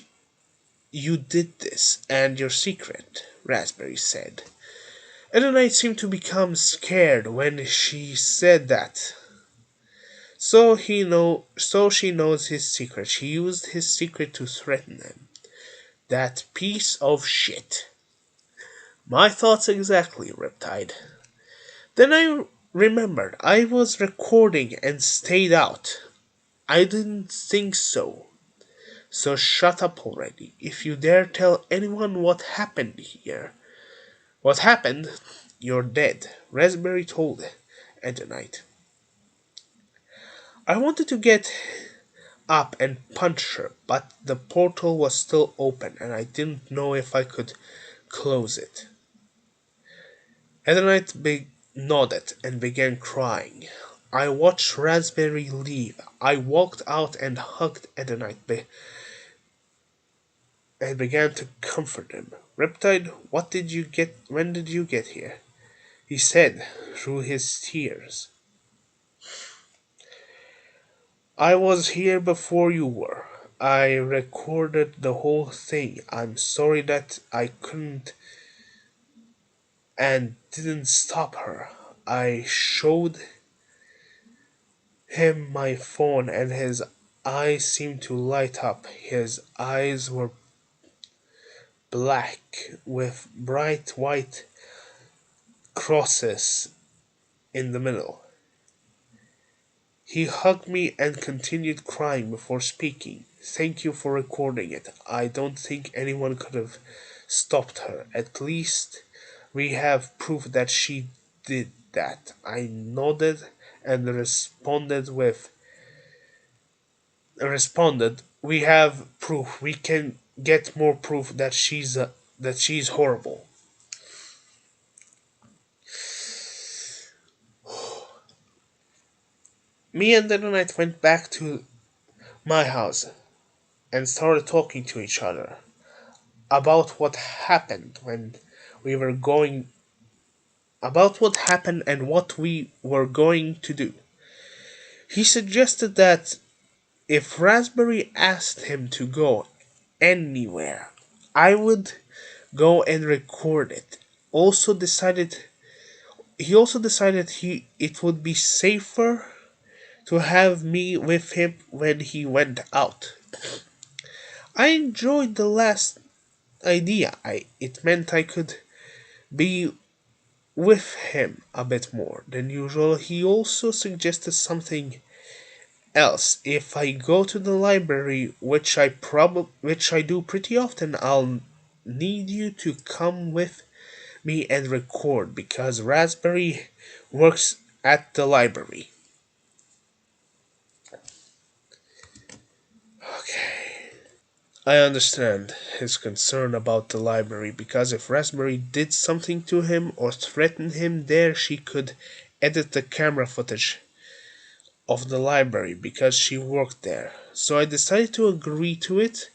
you did this and your secret? Raspberry said. Edenite seemed to become scared when she said that. So she knows his secret. She used his secret to threaten him. That piece of shit. My thoughts exactly, Riptide. Then I remembered I was recording and stayed out. I didn't think so. So shut up already. If you dare tell anyone what happened here, you're dead, Raspberry told Edenite. I wanted to get up and punch her, but the portal was still open and I didn't know if I could close it. Edenite nodded and began crying. I watched Raspberry leave. I walked out and hugged Edenite and began to comfort him. Riptide, what did you get? When did you get here? He said through his tears. I was here before you were. I recorded the whole thing. I'm sorry that I couldn't and didn't stop her. I showed him my phone and his eyes seemed to light up. His eyes were black with bright white crosses in the middle. He hugged me and continued crying before speaking. Thank you for recording it. I don't think anyone could have stopped her. At least we have proof that she did that. I nodded and responded, we have proof. We can get more proof that she's horrible. Me and the knight went back to my house and started talking to each other about what happened when we were going about what happened and what we were going to do. He suggested that if Raspberry asked him to go anywhere, I would go and record it. He also decided he it would be safer to have me with him when he went out. I enjoyed the last idea. It meant I could be with him a bit more than usual. He also suggested something else. If I go to the library, which I do pretty often, I'll need you to come with me and record because Raspberry works at the library. Okay. I understand his concern about the library because if Raspberry did something to him or threatened him there, she could edit the camera footage of the library because she worked there. So I decided to agree to it.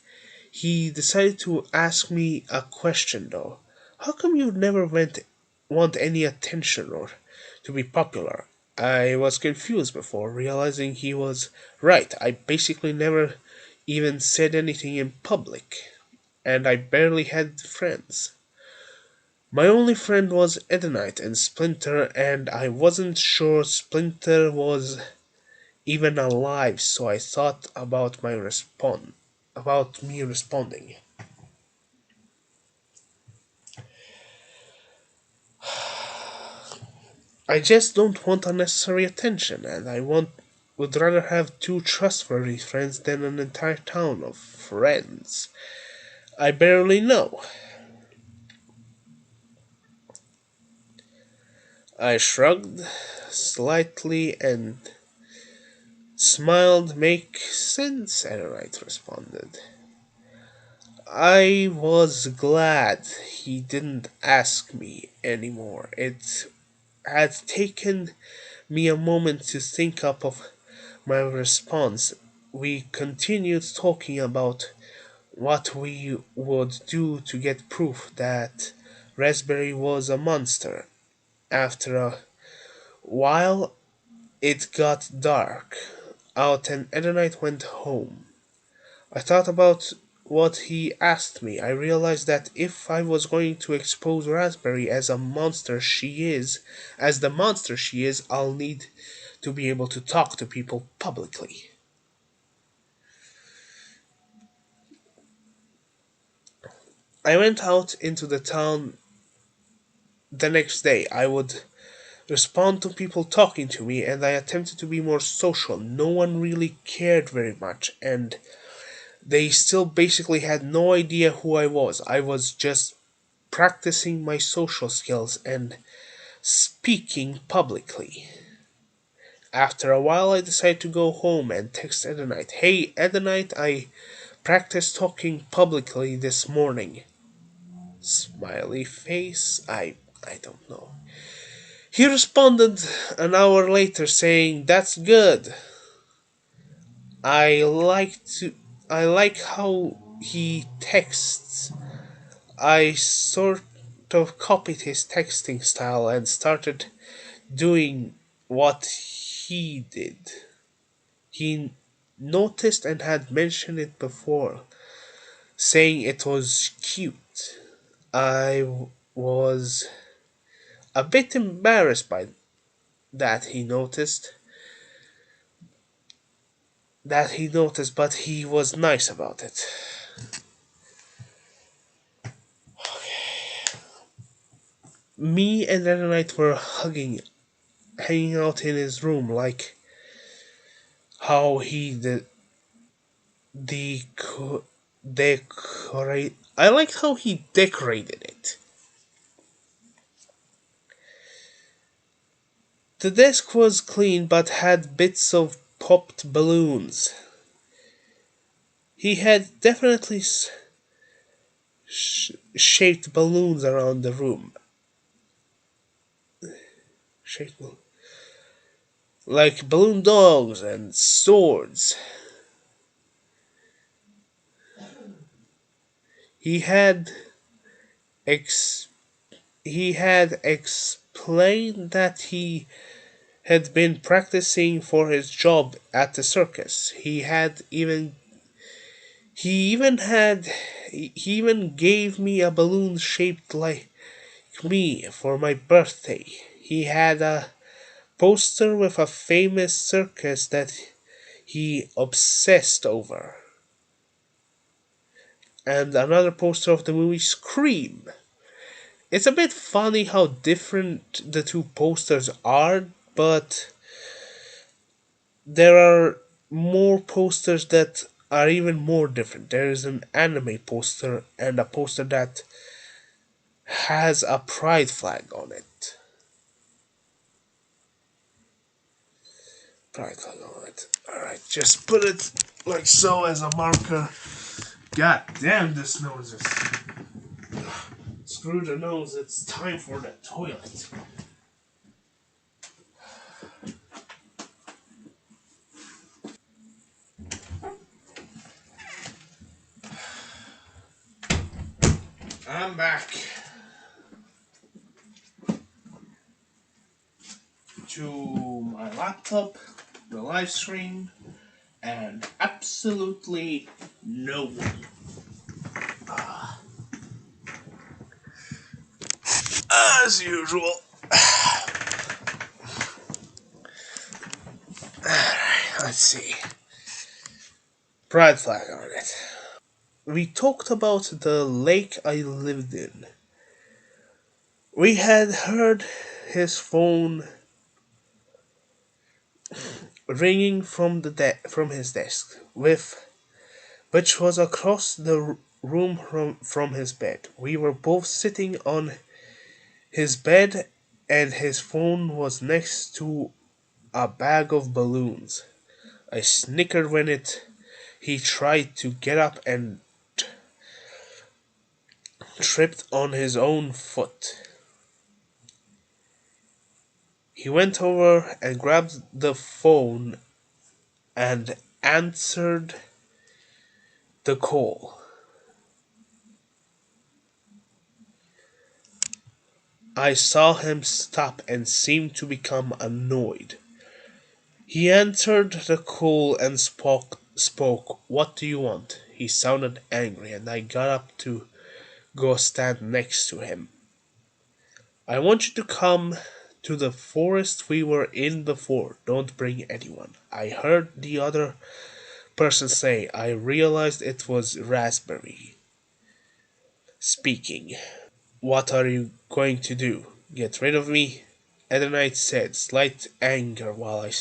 He decided to ask me a question though. How come you never want any attention or to be popular? I was confused before realizing he was right. I basically never even said anything in public, and I barely had friends. My only friend was Edenite and Splinter, and I wasn't sure Splinter was even alive, so I thought about me responding. I just don't want unnecessary attention, and would rather have two trustworthy friends than an entire town of friends I barely know. I shrugged slightly and smiled. Make sense, Erite responded. I was glad he didn't ask me anymore. It had taken me a moment to think up of my response. We continued talking about what we would do to get proof that Raspberry was a monster. After a while, it got dark out and Edenite went home. I thought about what he asked me. I realized that if I was going to expose Raspberry as the monster she is, I'll need to be able to talk to people publicly. I went out into the town the next day. I would respond to people talking to me, and I attempted to be more social. No one really cared very much, and they still basically had no idea who I was. I was just practicing my social skills and speaking publicly. After a while, I decided to go home and text Edenite. Hey, Edenite, I practiced talking publicly this morning. Smiley face. I don't know. He responded an hour later saying, "That's good. I like to I like how he texts." I sort of copied his texting style and started doing what he did. He noticed and had mentioned it before, saying it was cute. I was a bit embarrassed by that he noticed, but he was nice about it. Me and the other night were hanging out in his room, like how he deco- decorate. I like how he decorated it. The desk was clean but had bits of popped balloons. He had definitely shaped balloons around the room. Shaped like balloon dogs and swords. He had ex- he had explained that he had been practicing for his job at the circus. He even gave me a balloon shaped like me for my birthday. He had a poster with a famous circus that he obsessed over, and another poster of the movie Scream. It's a bit funny how different the two posters are, but there are more posters that are even more different. There is an anime poster and a poster that has a pride flag on it. Pride flag on it. Alright, just put it like so as a marker. God damn, this nose is. Screw the nose, it's time for the toilet. I'm back to my laptop, the live stream, and absolutely no one. As usual. Let's see. Pride flag on it. We talked about the lake I lived in. We had heard his phone ringing from his desk, which was across the room from his bed. We were both sitting on his bed, and his phone was next to a bag of balloons. I snickered when he tried to get up and tripped on his own foot. He went over and grabbed the phone and answered the call. I saw him stop and seem to become annoyed. He answered the call and spoke. "What do you want?" He sounded angry, and I got up to go stand next to him. "I want you to come to the forest we were in before. Don't bring anyone." I heard the other person say. I realized it was Raspberry speaking. "What are you going to do? Get rid of me?" Edenite said, slight anger, while I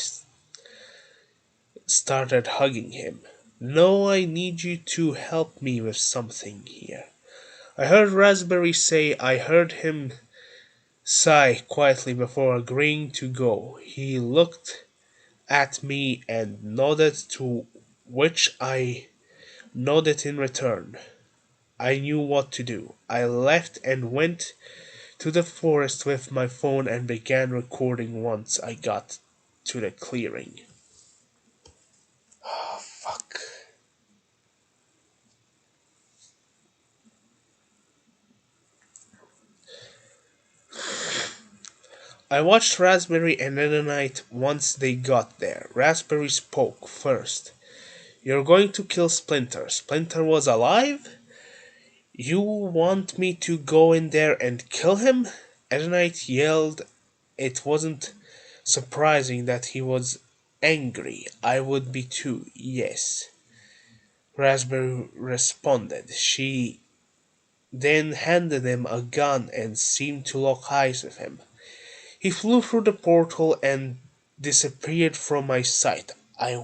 started hugging him. "No, I need you to help me with something here." I heard Raspberry say. I heard him sigh quietly before agreeing to go. He looked at me and nodded, to which I nodded in return. I knew what to do. I left and went to the forest with my phone and began recording once I got to the clearing. Oh, fuck. I watched Raspberry and Mennonite once they got there. Raspberry spoke first. You're going to kill Splinter. Splinter was alive? You want me to go in there and kill him? Mennonite yelled. It wasn't surprising that he was angry. I would be too, yes. Raspberry responded. She then handed him a gun and seemed to lock eyes with him. He flew through the portal and disappeared from my sight. I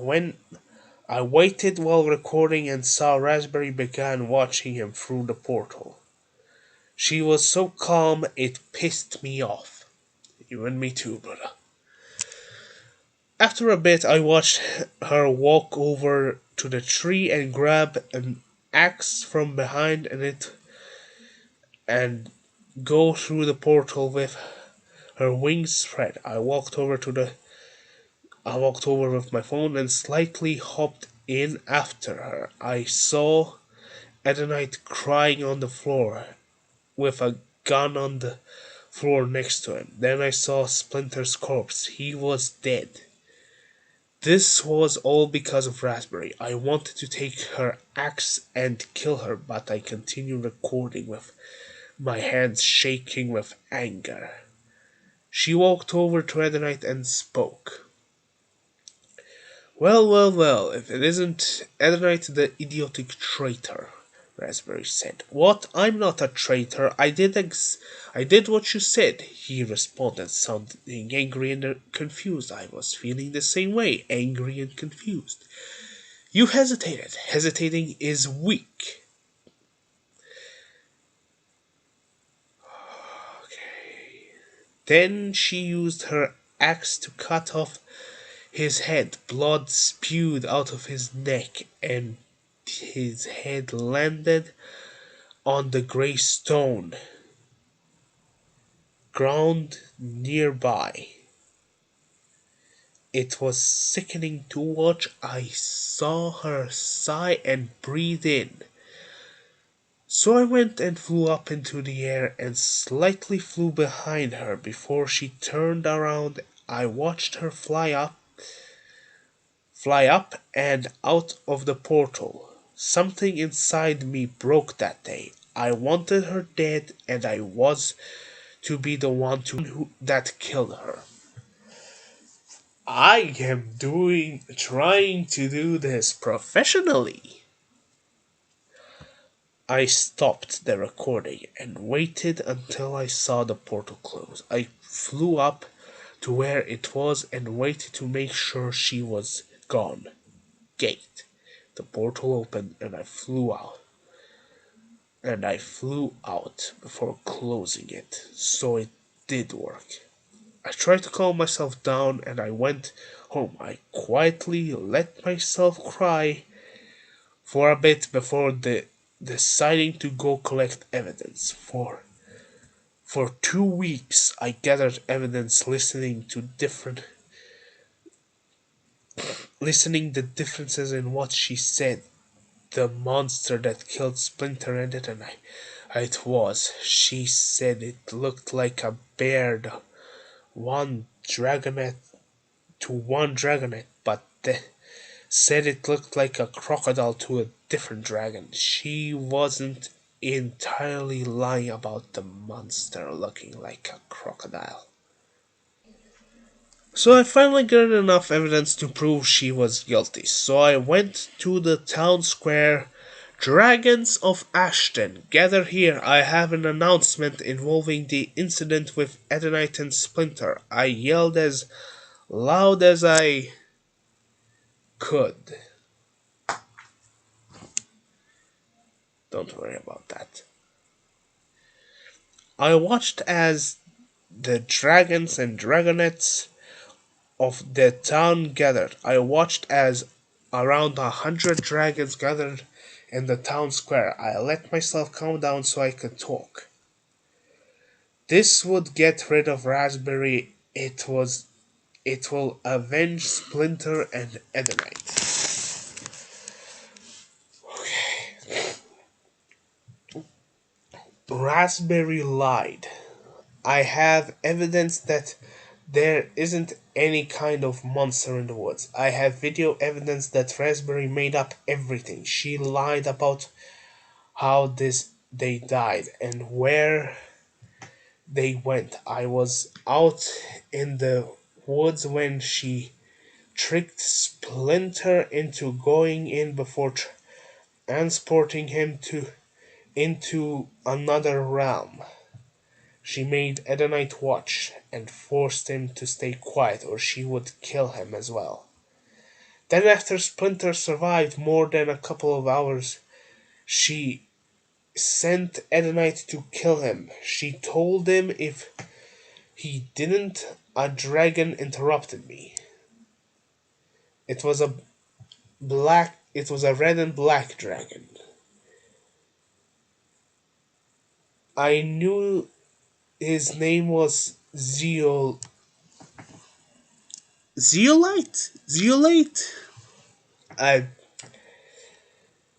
waited while recording and saw Raspberry began watching him through the portal. She was so calm it pissed me off. You and me too, brother. After a bit I watched her walk over to the tree and grab an axe from behind it and go through the portal with her wings spread. I walked over with my phone and slightly hopped in after her. I saw Adonite crying on the floor with a gun on the floor next to him. Then I saw Splinter's corpse. He was dead. This was all because of Raspberry. I wanted to take her axe and kill her, but I continued recording with my hands shaking with anger. She walked over to Adonite and spoke. Well, well, well, if it isn't Adonite the idiotic traitor, Raspberry said. What? I'm not a traitor. I did what you said, he responded, sounding angry and confused. I was feeling the same way, angry and confused. You hesitated. Hesitating is weak. Okay. Then she used her axe to cut off his head. Blood spewed out of his neck, and his head landed on the grey stone ground nearby. It was sickening to watch. I saw her sigh and breathe in. So I went and flew up into the air and slightly flew behind her before she turned around. I watched her fly up and out of the portal. Something inside me broke that day. I wanted her dead, and I was to be the one that killed her. I am trying to do this professionally. I stopped the recording and waited until I saw the portal close. I flew up to where it was and waited to make sure she was gone. Gate. The portal opened and I flew out. Before closing it, so it did work. I tried to calm myself down and I went home. I quietly let myself cry for a bit before deciding to go collect evidence. For 2 weeks I gathered evidence, listening the differences in what she said. The monster that killed Splinter and it was. She said it looked like a bear one dragonet one dragonet, but said it looked like a crocodile to a different dragon. She wasn't entirely lying about the monster looking like a crocodile. So I finally got enough evidence to prove she was guilty. So I went to the town square. Dragons of Ashton, gather here. I have an announcement involving the incident with Adonite and Splinter. I yelled as loud as I could. Don't worry about that. I watched as the dragons and dragonettes of the town gathered. I watched as around 100 dragons gathered in the town square. I let myself calm down so I could talk. This would get rid of Raspberry. It will avenge Splinter and Edenite. Raspberry lied. I have evidence that there isn't any kind of monster in the woods. I have video evidence that Raspberry made up everything. She lied about how this they died and where they went. I was out in the woods when she tricked Splinter into going in before transporting him into another realm. She made Edenite watch and forced him to stay quiet or she would kill him as well. Then after Splinter survived more than a couple of hours, she sent Edenite to kill him. She told him if he didn't, a dragon interrupted me. It was a red and black dragon. I knew his name was Zeolite? I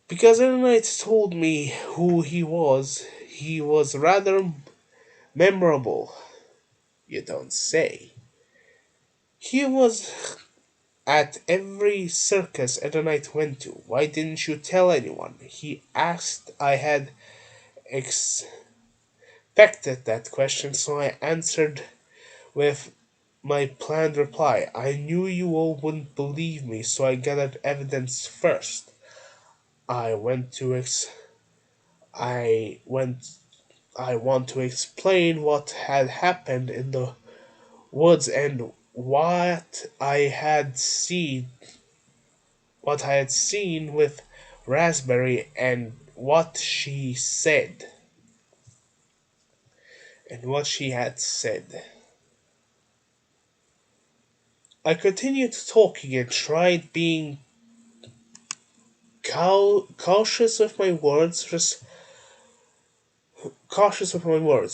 Because Edenite told me who he was rather memorable. You don't say. He was at every circus Edenite went to. Why didn't you tell anyone? He asked. I had expected that question, so I answered with my planned reply. I knew you all wouldn't believe me, so I gathered evidence first. I went to I went I want to explain what had happened in the woods and what I had seen with Raspberry and what she had said. I continued talking and tried being cautious with my words.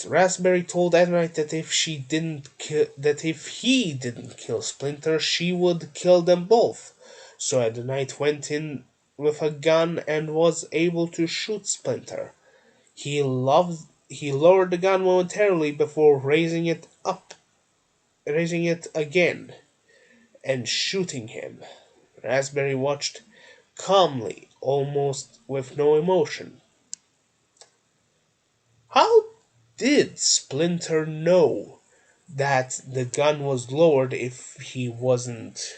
Raspberry told Edenite that if he didn't kill Splinter, she would kill them both. So Edenite went in with a gun and was able to shoot Splinter. He lowered the gun momentarily before raising it again, and shooting him. Raspberry watched calmly, almost with no emotion. How did Splinter know that the gun was lowered if he wasn't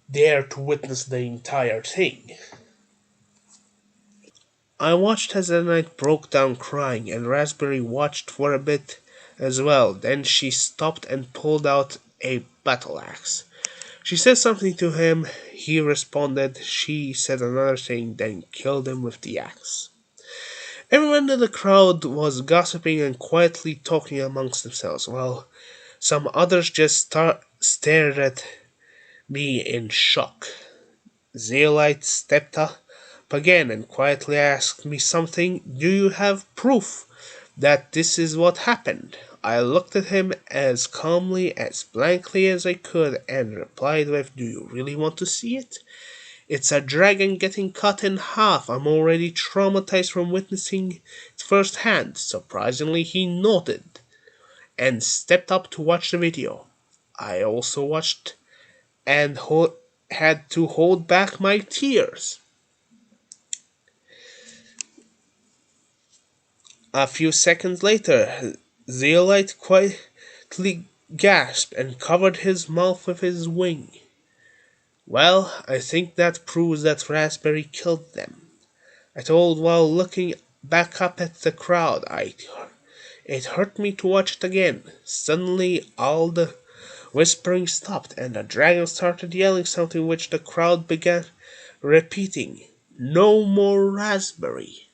there to witness the entire thing? I watched as the knight broke down crying, and Raspberry watched for a bit as well. Then she stopped and pulled out a battle axe. She said something to him. He responded. She said another thing, then killed him with the axe. Everyone in the crowd was gossiping and quietly talking amongst themselves, while some others just stared at me in shock. Zeolite stepped up again and quietly asked me something. Do you have proof that this is what happened? I looked at him as calmly, as blankly as I could, and replied with, do you really want to see it? It's a dragon getting cut in half. I'm already traumatized from witnessing it firsthand. Surprisingly, he nodded and stepped up to watch the video. I also watched and had to hold back my tears. A few seconds later, Zeolite quietly gasped and covered his mouth with his wing. Well, I think that proves that Raspberry killed them, I told while looking back up at the crowd. It hurt me to watch it again. Suddenly, all the whispering stopped, and the dragon started yelling something which the crowd began repeating. No more Raspberry.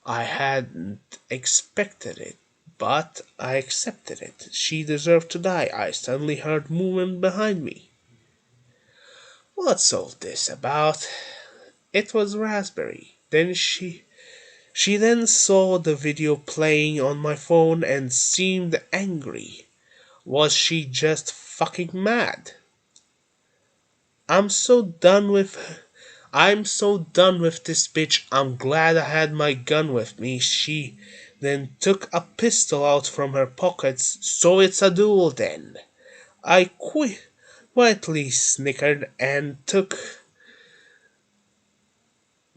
I hadn't expected it, but I accepted it. She deserved to die. I suddenly heard movement behind me. What's all this about? It was Raspberry. Then She then saw the video playing on my phone and seemed angry. Was she just fucking mad? I'm so done with I'm so done with this bitch. I'm glad I had my gun with me. She then took a pistol out from her pockets. So it's a duel then. I quietly snickered and took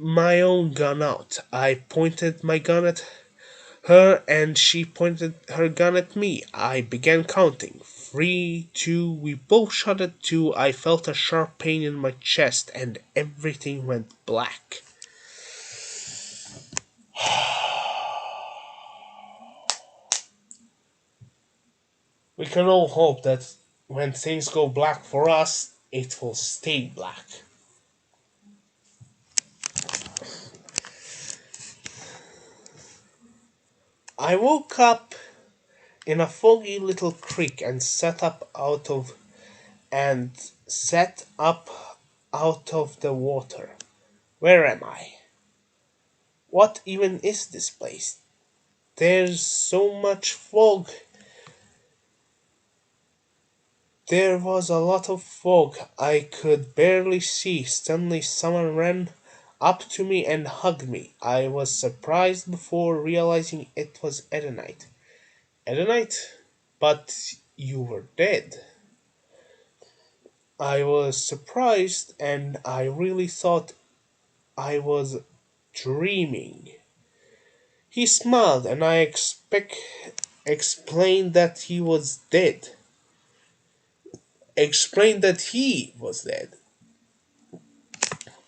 my own gun out. I pointed my gun at her and she pointed her gun at me. I began counting. 3, 2, we both shot at 2. I felt a sharp pain in my chest and everything went black. We can all hope that when things go black for us, it will stay black. I woke up in a foggy little creek and sat up out of the water. Where am I? What even is this place? There's so much fog. There was a lot of fog. I could barely see. Suddenly someone ran up to me and hugged me. I was surprised before realizing it was Edenite. Edenite? But you were dead. I was surprised and I really thought I was dreaming. He smiled and explained that he was dead. Explained that he was dead.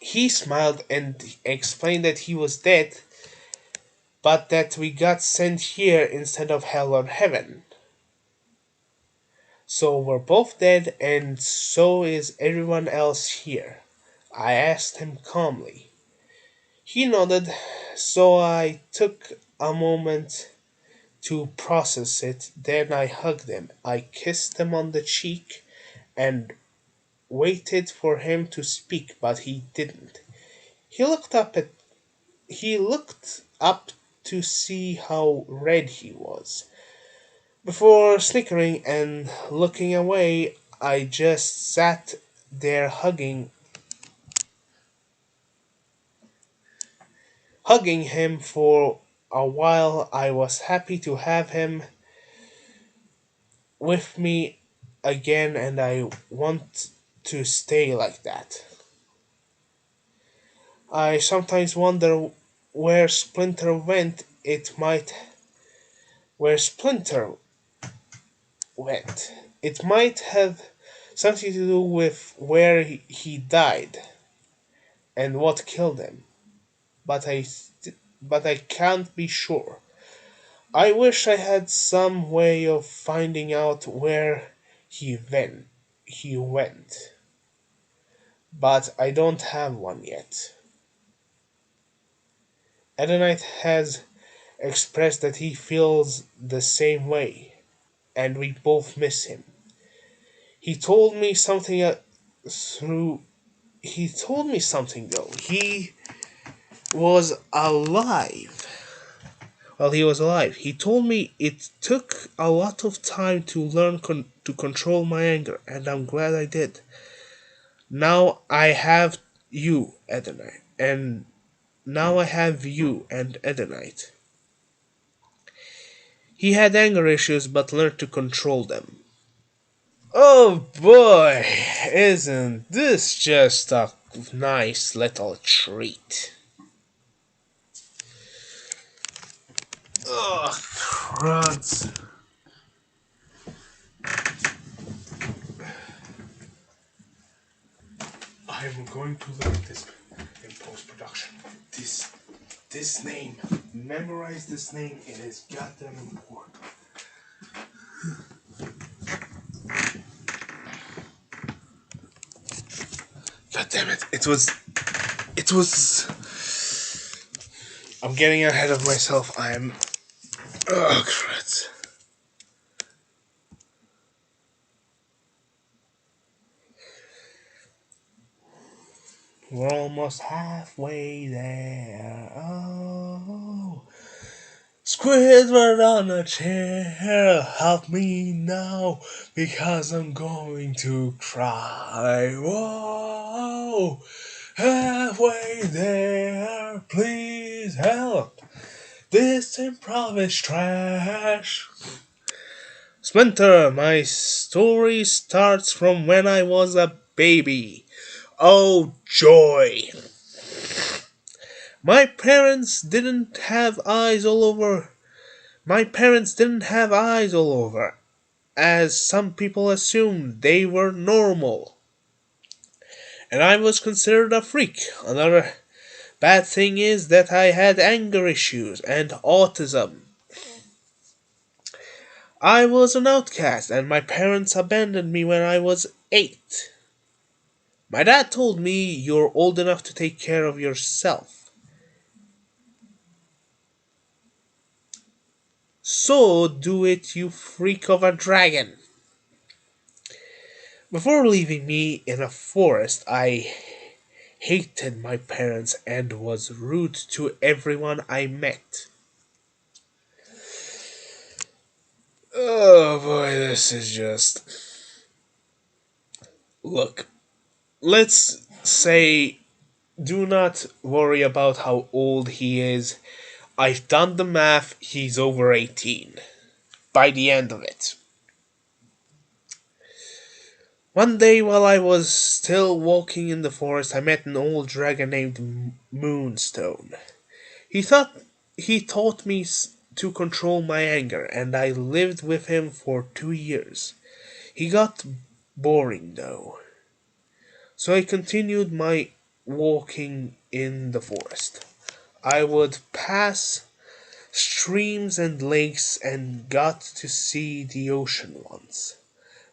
He smiled and explained that he was dead, but that we got sent here instead of hell or heaven. So we're both dead, and so is everyone else here. I asked him calmly. He nodded, so I took a moment to process it. Then I hugged him. I kissed him on the cheek and waited for him to speak, but he didn't. He looked up at He looked up to see how red he was. Before snickering and looking away, I just sat there hugging him for a while. I was happy to have him with me again and I want to stay like that. I sometimes wonder where Splinter went. Where Splinter went. It might have something to do with where he died and what killed him, but I can't be sure. I wish I had some way of finding out where He went, but I don't have one yet. Adonite has expressed that he feels the same way, and we both miss him. He told me something through he told me something though. He was alive. Well, he was alive. He told me it took a lot of time to learn to control my anger, and I'm glad I did. Now I have you, Edenite, and now I have you and Edenite. He had anger issues but learned to control them. Oh boy, isn't this just a nice little treat? Ugh, cruds. I'm going to look at this in post-production. This name, memorize this name, it is goddamn important. God damn it, it was, I'm getting ahead of myself, oh crud. we're almost halfway there. Oh, Squidward on a chair, help me now, because I'm going to cry. Whoa, halfway there, please help. This improv is trash. Splinter, my story starts from when I was a baby. Oh, joy! My parents didn't have eyes all over. My parents didn't have eyes all over, as some people assumed they were normal. And I was considered a freak. Another bad thing is that I had anger issues and autism. I was an outcast, and my parents abandoned me when I was 8. My dad told me, "You're old enough to take care of yourself. So do it, you freak of a dragon." Before leaving me in a forest, I hated my parents and was rude to everyone I met. Oh boy, this is just. Look, let's say do not worry about how old he is. I've done the math, he's over 18 by the end of it. One day, while I was still walking in the forest, I met an old dragon named Moonstone. He thought he taught me to control my anger, and I lived with him for 2 years. He got boring though, so I continued my walking in the forest. I would pass streams and lakes and got to see the ocean once.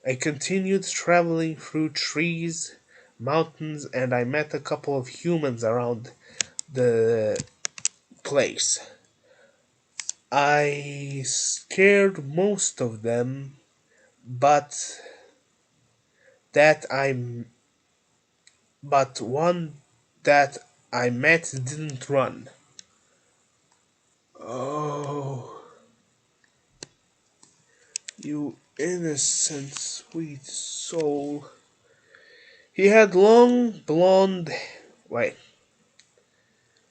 I continued traveling through trees, mountains, and I met a couple of humans around the place. I scared most of them, but that I'm but one that I met didn't run. Oh, you innocent, sweet soul. He had wait,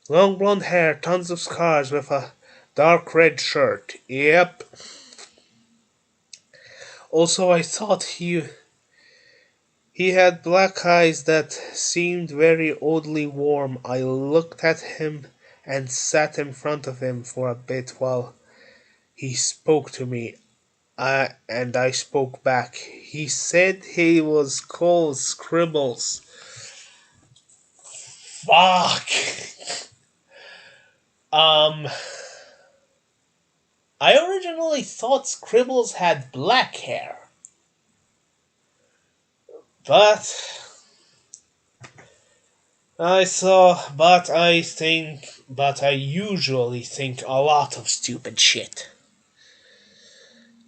long blonde hair, tons of scars with a dark red shirt. Yep. Also, I thought he had black eyes that seemed very oddly warm. I looked at him and sat in front of him for a bit while he spoke to me. And I spoke back. He said he was called Scribbles. Fuck. Um, I originally thought Scribbles had black hair, but but I usually think a lot of stupid shit.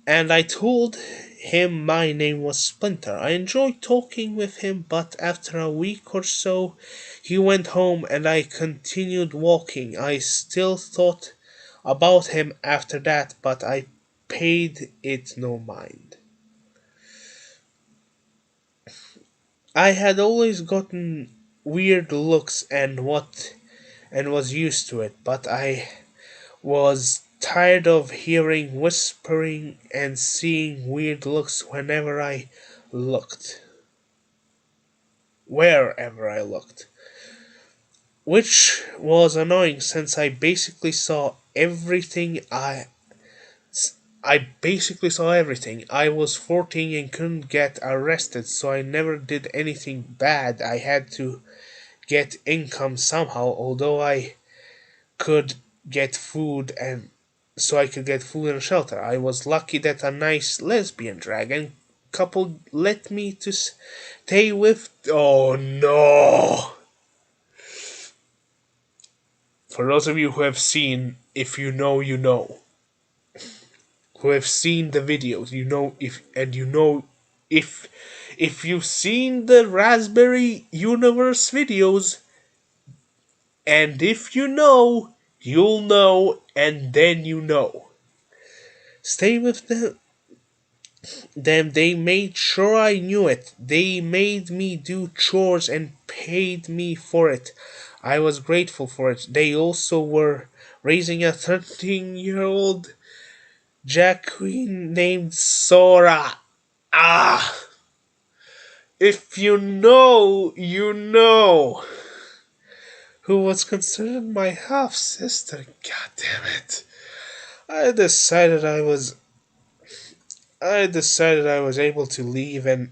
And I told him my name was Splinter. I enjoyed talking with him, but after a week or so, he went home and I continued walking. I still thought about him after that, but I paid it no mind. I had always gotten weird looks and was used to it, but I was tired of hearing whispering and seeing weird looks wherever I looked, which was annoying since I basically saw everything. I was 14 and couldn't get arrested, so I never did anything bad. I had to get income somehow, although I could get food and so I could get food and shelter. I was lucky that a nice lesbian dragon couple let me to stay with. Oh no! For those of you who have seen, if you know, you know, who have seen the videos, if you've seen the Raspberry Universe videos, And if you know, you'll know, and then you know. Stay with them. They made sure I knew it. They made me do chores and paid me for it. I was grateful for it. They also were raising a 13-year-old Jack Queen named Sora. Ah! If you know, you know. Who was considered my half sister. God damn it. I decided I was I decided I was able to leave and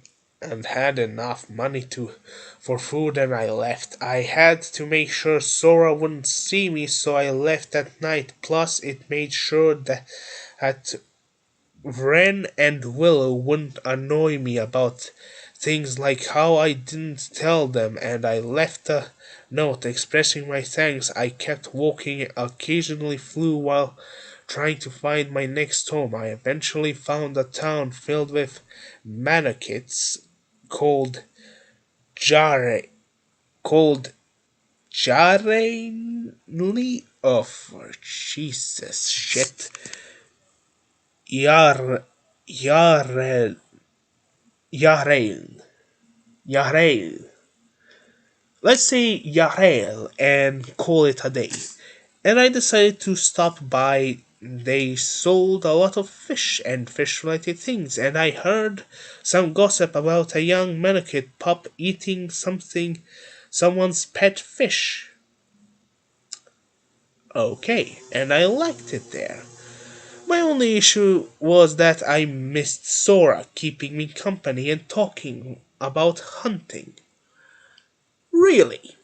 had enough money to for food and I left. I had to make sure Sora wouldn't see me, so I left at night. Plus it made sure that Ren and Willow wouldn't annoy me about things like how I didn't tell them, and I left a note expressing my thanks. I kept walking, occasionally flew while trying to find my next home. I eventually found a town filled with manakits called Jare called Jarenuli. Oh, for Jesus shit. Yar Yarel Yarel Yarel. Let's say Yarel and call it a day. And I decided to stop by. They sold a lot of fish and fish related things, and I heard some gossip about a young manakit pup eating someone's pet fish. Okay, and I liked it there. My only issue was that I missed Sora keeping me company and talking about hunting. Really,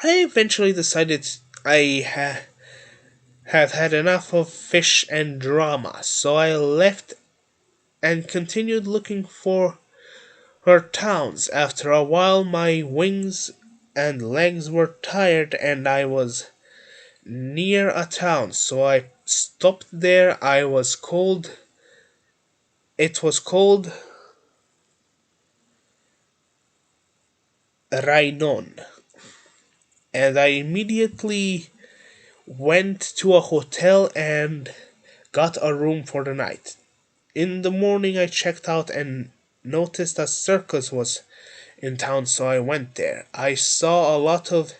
I eventually decided had had enough of fish and drama, so I left and continued looking for her towns. After a while, my wings and legs were tired, and I was near a town, so I stopped there. It was called Rainon, and I immediately went to a hotel and got a room for the night. In the morning, I checked out and noticed a circus was in town, so I went there. I saw a lot of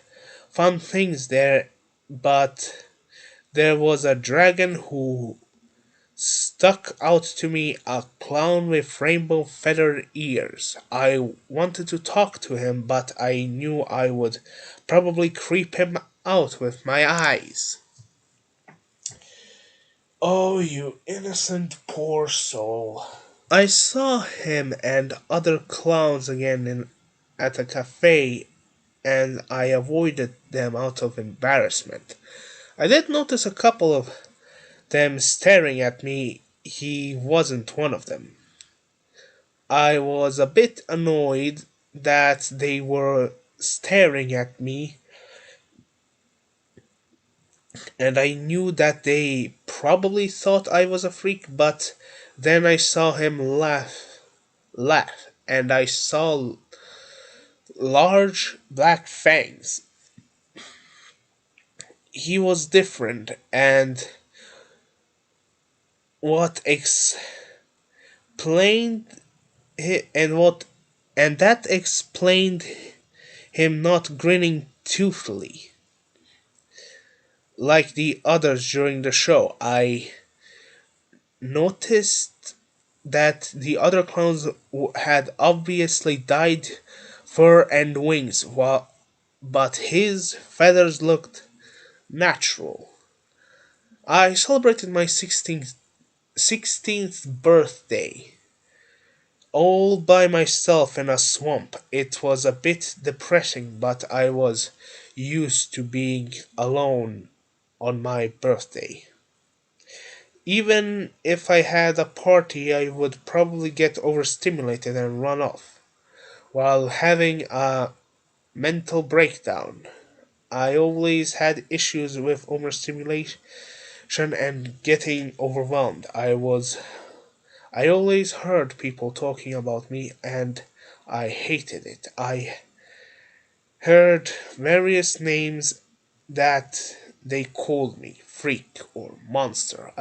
fun things there, but there was a dragon who stuck out to me, a clown with rainbow feathered ears. I wanted to talk to him, but I knew I would probably creep him out with my eyes. Oh, you innocent poor soul. I saw him and other clowns again at a cafe, and I avoided them out of embarrassment. I did notice a couple of them staring at me. He wasn't one of them. I was a bit annoyed that they were staring at me, and I knew that they probably thought I was a freak, but then I saw him laugh, and I saw large black fangs. He was different, and what explained and what and that explained him not grinning toothily like the others during the show. I noticed that the other clowns had obviously dyed fur and wings, but his feathers looked natural. I celebrated my 16th birthday all by myself in a swamp. It was a bit depressing, but I was used to being alone on my birthday. Even if I had a party, I would probably get overstimulated and run off while having a mental breakdown. I always had issues with overstimulation and getting overwhelmed. I always heard people talking about me and I hated it. I heard various names that they called me freak or monster.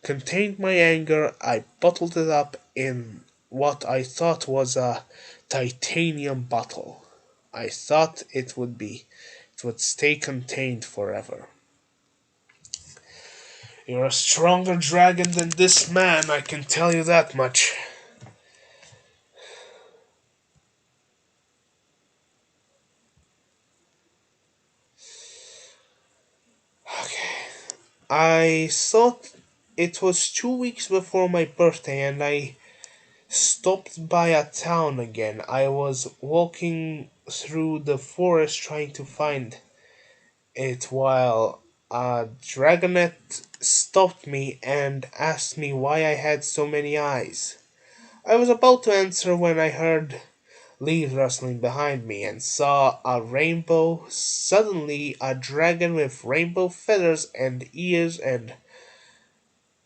Contained my anger. I bottled it up in what I thought was a titanium bottle. I thought it would stay contained forever. You're a stronger dragon than this man, I can tell you that much. Okay. I thought it was 2 weeks before my birthday and I stopped by a town again. I was walking through the forest trying to find it while a dragonet stopped me and asked me why I had so many eyes. I was about to answer when I heard leaves rustling behind me and saw a rainbow. Suddenly, a dragon with rainbow feathers and ears and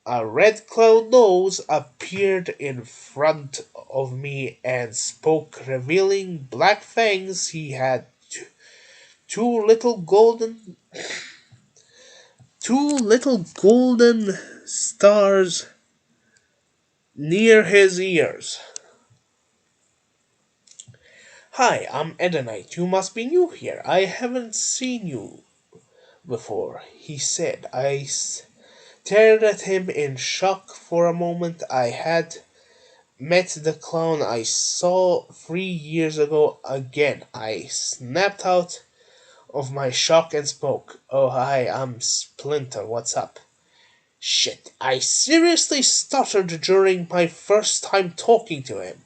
a red cloud nose appeared in front of me and spoke, revealing black fangs. He had two little golden two little golden stars near his ears. Hi, I'm Edenite. You must be new here. I haven't seen you before, he said. I stared at him in shock for a moment. I had met the clown I saw 3 years ago again. I snapped out of my shock and spoke. Oh, hi, I'm Splinter. What's up? Shit, I seriously stuttered during my first time talking to him.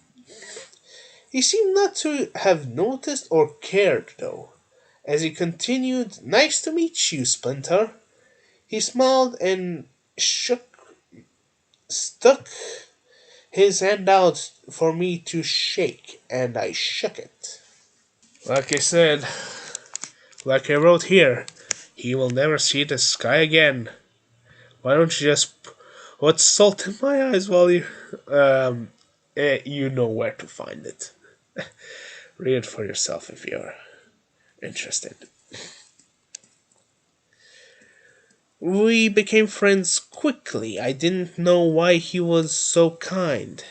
He seemed not to have noticed or cared, though. As he continued, Nice to meet you, Splinter. He smiled and stuck his hand out for me to shake, and I shook it. Like I said, like I wrote here, he will never see the sky again. Why don't you just put salt in my eyes while you know where to find it. Read it for yourself if you're interested. We became friends quickly. I didn't know why he was so kind.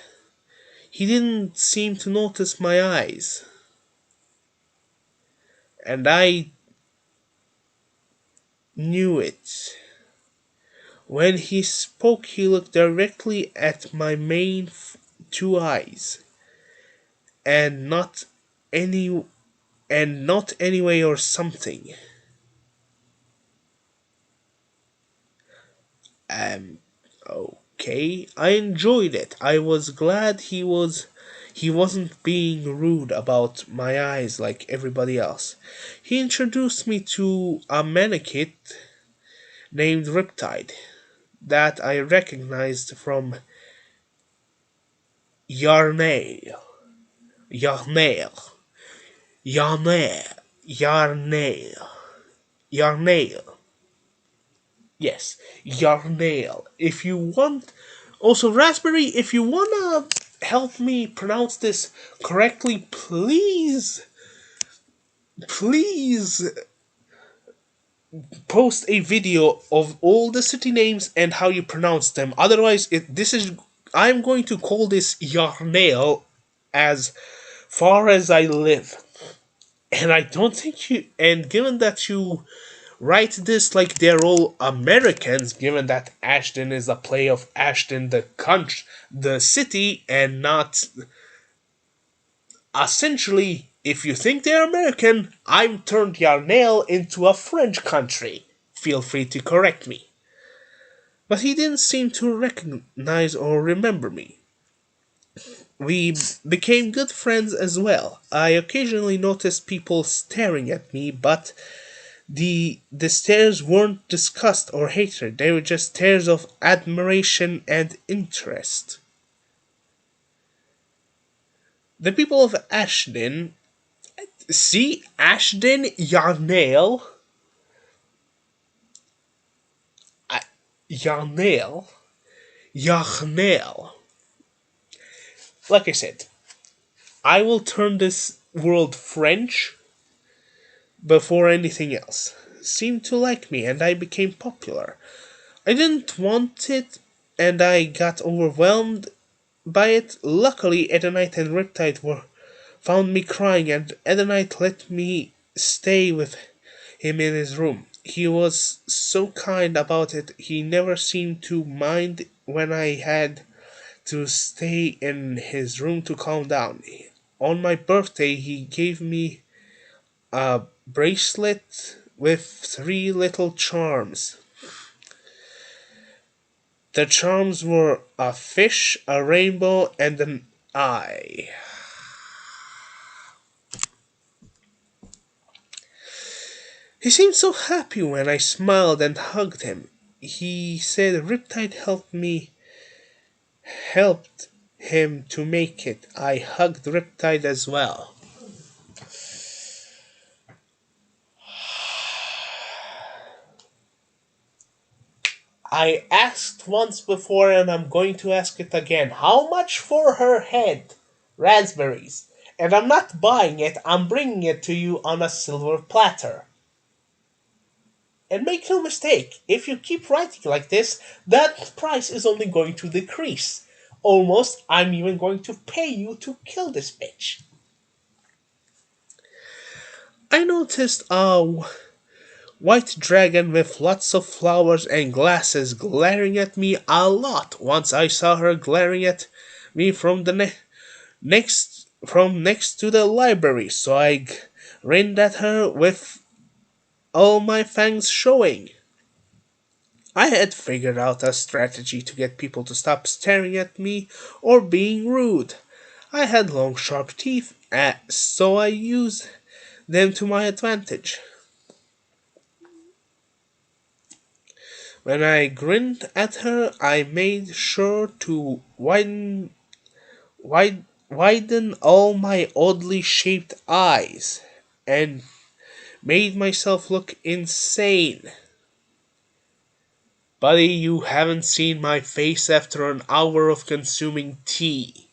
He didn't seem to notice my eyes. And I knew it. When he spoke, he looked directly at my main two eyes, and any not anyway or something. Um, okay. I enjoyed it. I was glad he wasn't being rude about my eyes like everybody else. He introduced me to a mannequin named Riptide that I recognized from Yarnail. Yarnail. Yarnail. Yarnail. Yarnail. Yes, Yarnail. If you want, also Raspberry, if you wanna help me pronounce this correctly, please post a video of all the city names and how you pronounce them. Otherwise, I'm going to call this Yarnail as far as I live. And I don't think you. And given that you write this like they're all Americans, given that Ashton is a play of Ashton, the country, the city, and not essentially. If you think they're American, I'm turned Yarnail into a French country. Feel free to correct me. But he didn't seem to recognize or remember me. We became good friends as well. I occasionally noticed people staring at me, but the stares weren't disgust or hatred, they were just stares of admiration and interest. The people of Ashton, see, Ashton, Yarnail, Yarnail, Yarnail. Like I said, I will turn this world French before anything else. Seemed to like me, and I became popular. I didn't want it, and I got overwhelmed by it. Luckily, Edenite and Riptide were found me crying, and Edenite let me stay with him in his room. He was so kind about it. He never seemed to mind when I had to stay in his room to calm down. On my birthday, he gave me a bracelet with three little charms. The charms were a fish, a rainbow, and an eye. He seemed so happy when I smiled and hugged him. He said Riptide helped him to make it. I hugged Riptide as well. I asked once before and I'm going to ask it again. How much for her head? Raspberries. And I'm not buying it, I'm bringing it to you on a silver platter. And make no mistake, if you keep writing like this, that price is only going to decrease. Almost, I'm even going to pay you to kill this bitch. I noticed a white dragon with lots of flowers and glasses glaring at me a lot. Once I saw her glaring at me from the next to the library, so I grinned at her with all my fangs showing. I had figured out a strategy to get people to stop staring at me or being rude. I had long, sharp teeth, so I used them to my advantage. When I grinned at her, I made sure to widen all my oddly shaped eyes and made myself look insane. Buddy, you haven't seen my face after an hour of consuming tea.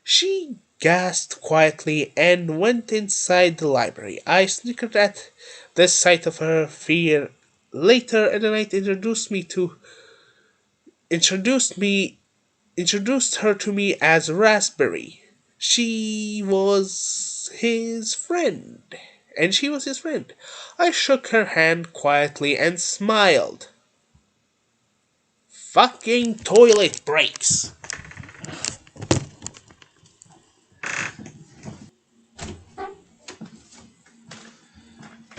She gasped quietly and went inside the library. I snickered at the sight of her fear. Later at the night introduced me introduced her to me as Raspberry. She was his friend. And she was his friend. I shook her hand quietly and smiled. Fucking toilet breaks.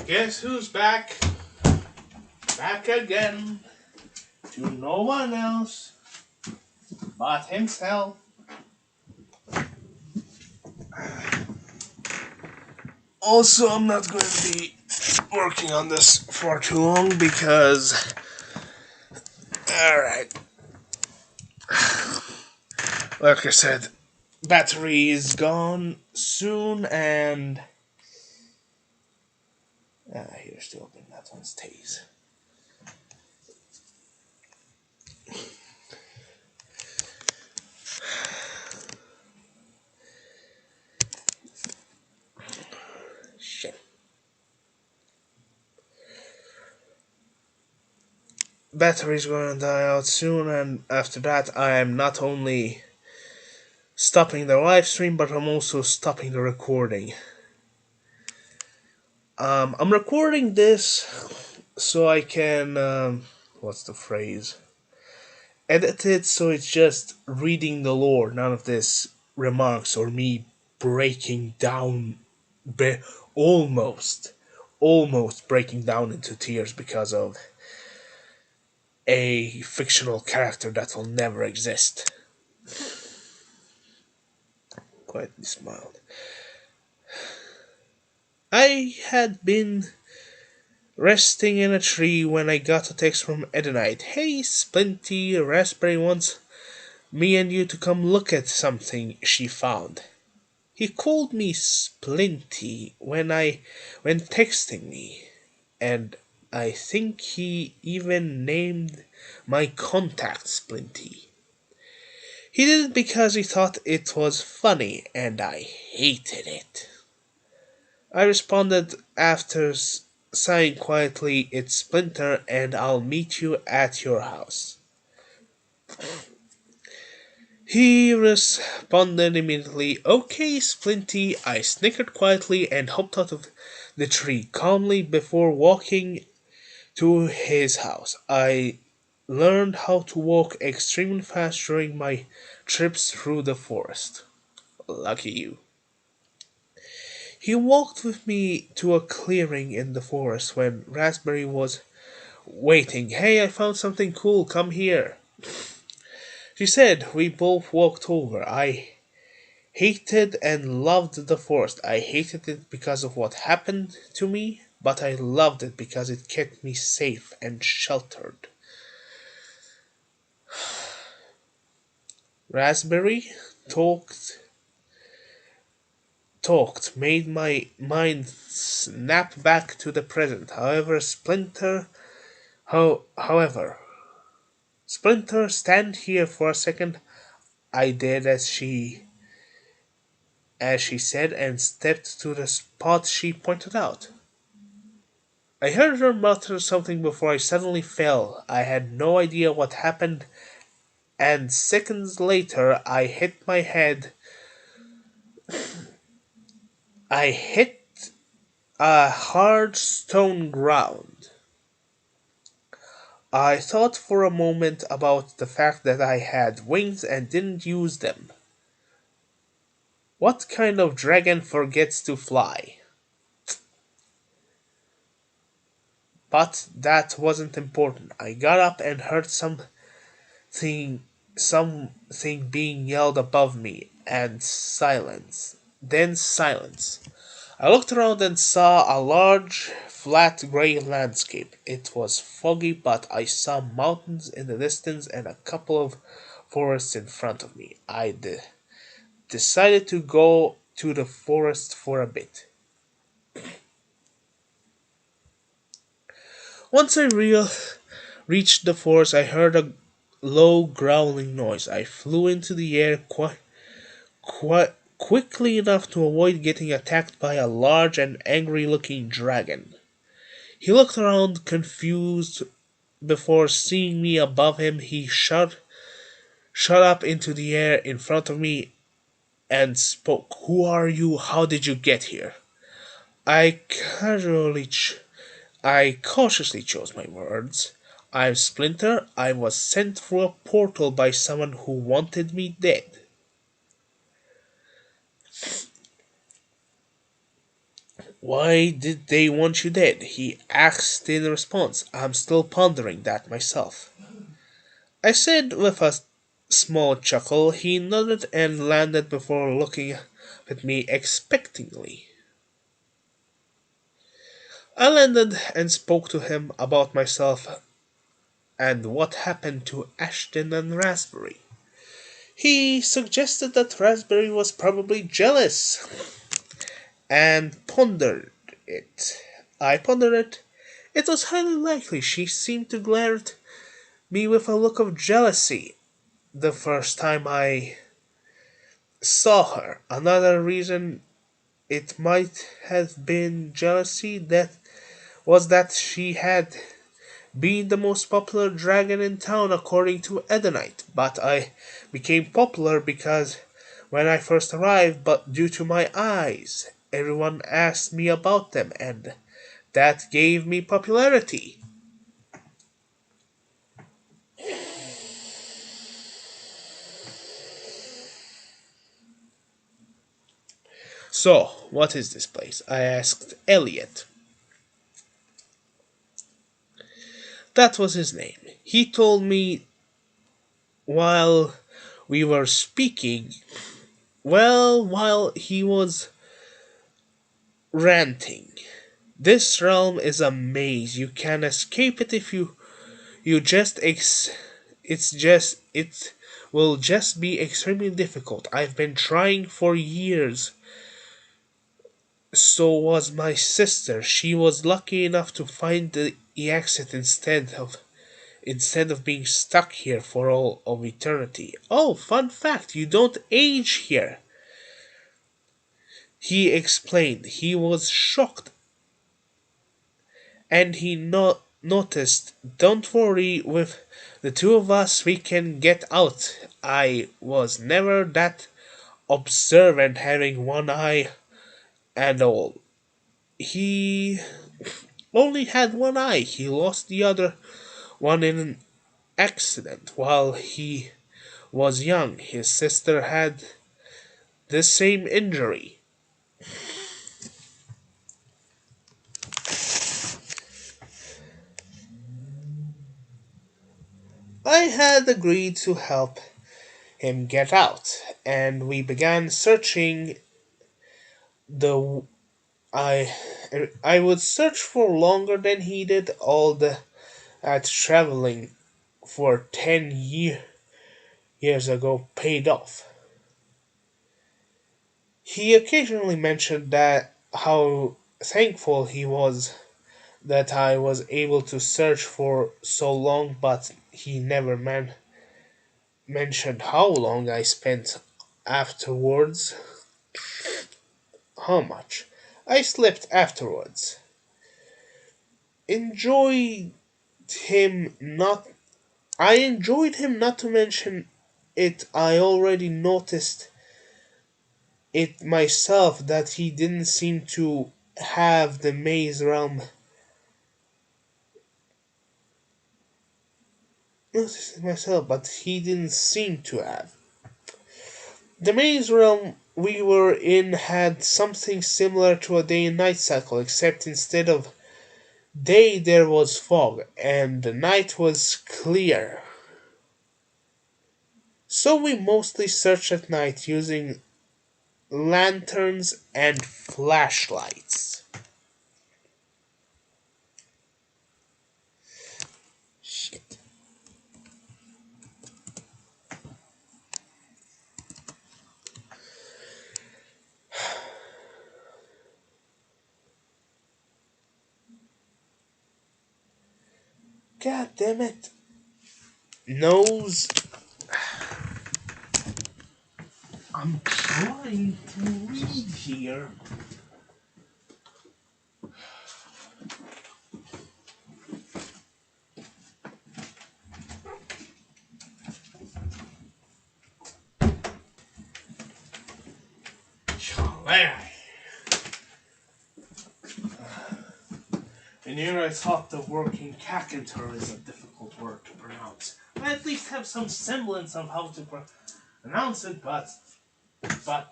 Guess who's back? Back again. To no one else but himself. Also, I'm not going to be working on this for too long because. Alright. Like I said, battery is gone soon and. Here's still open. That one stays. Shit. Battery's going to die out soon, and after that, I am not only stopping the live stream, but I'm also stopping the recording. I'm recording this so I can, what's the phrase? Edit it so it's just reading the lore, none of this remarks or me breaking down, almost, almost breaking down into tears because of a fictional character that will never exist. Quietly smiled. I had been resting in a tree when I got a text from Edenite. Hey, Splinty, Raspberry wants me and you to come look at something she found. He called me Splinty when texting me, and I think he even named my contact Splinty. He did it because he thought it was funny, and I hated it. I responded after sighing quietly, "It's Splinter, and I'll meet you at your house." He responded immediately, "Okay, Splinty." I snickered quietly and hopped out of the tree calmly before walking to his house. I learned how to walk extremely fast during my trips through the forest. Lucky you. He walked with me to a clearing in the forest when Raspberry was waiting. "Hey, I found something cool. Come here," she said. We both walked over. I hated and loved the forest. I hated it because of what happened to me, but I loved it because it kept me safe and sheltered. Raspberry talked made my mind snap back to the present. However, Splinter, stand here for a second. I did as she said and stepped to the spot she pointed out. I heard her mutter something before I suddenly fell. I had no idea what happened, and seconds later I hit a hard stone ground. I thought for a moment about the fact that I had wings and didn't use them. What kind of dragon forgets to fly? But that wasn't important. I got up and heard something being yelled above me, and silence. Then silence. I looked around and saw a large, flat gray landscape. It was foggy, but I saw mountains in the distance and a couple of forests in front of me. I decided to go to the forest for a bit. Once reached the forest, I heard a low growling noise. I flew into the air quickly enough to avoid getting attacked by a large and angry looking dragon. He looked around confused before seeing me above him. He shot up into the air in front of me and spoke. "Who are you? How did you get here?" I casually I cautiously chose my words. "I'm Splinter. I was sent through a portal by someone who wanted me dead." "Why did they want you dead?" he asked in response. "I'm still pondering that myself," I said with a small chuckle. He nodded and landed before looking at me expectantly. I landed and spoke to him about myself and what happened to Ashton and Raspberry. He suggested that Raspberry was probably jealous and pondered it. I pondered it. It was highly likely. She seemed to glare at me with a look of jealousy the first time I saw her. Another reason it might have been jealousy that was that she had been the most popular dragon in town according to Edenite, but I became popular because when I first arrived, but due to my eyes, everyone asked me about them, and that gave me popularity. "So, what is this place?" I asked Elliot. That was his name. He told me while we were speaking, while he was ranting. "This realm is a maze. You can escape it if you just it will just be extremely difficult. I've been trying for years. So was my sister. She was lucky enough to find the exit instead of being stuck here for all of eternity. Oh, fun fact, you don't age here." He explained he was shocked and he noticed, "Don't worry, with the two of us we can get out. I was never that observant, having one eye and all." He only had one eye. He lost the other one in an accident while he was young. His sister had the same injury. I had agreed to help him get out, and we began searching the I I would search for longer than he did. All the traveling for 10 years ago paid off. He occasionally mentioned that how thankful he was that I was able to search for so long, but he never mentioned how long I spent afterwards. How much I slept afterwards. Enjoyed him not I enjoyed him, not to mention it. I already noticed it myself that he didn't seem to have the maze realm. Noticed it myself, but he didn't seem to have. The maze realm we were in had something similar to a day and night cycle, except instead of day there was fog, and the night was clear. So we mostly searched at night using lanterns and flashlights. Shit. God damn it. Nose. I'm trying to read here. And here I thought the working cackentor is a difficult word to pronounce. I at least have some semblance of how to pronounce it, but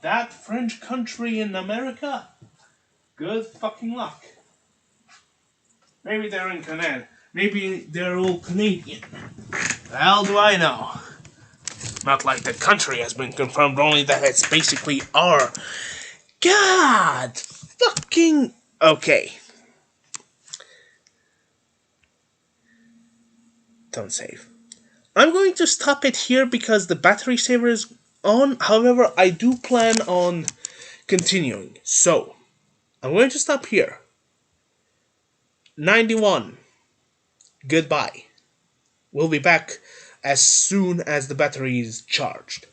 that French country in America, good fucking luck. Maybe they're in Canada. Maybe they're all Canadian. The hell do I know? Not like the country has been confirmed, only that it's basically our. God! Fucking. Okay. Don't save. I'm going to stop it here because the battery saver is on. However, I do plan on continuing. So, I'm going to stop here. 91. Goodbye. We'll be back as soon as the battery is charged.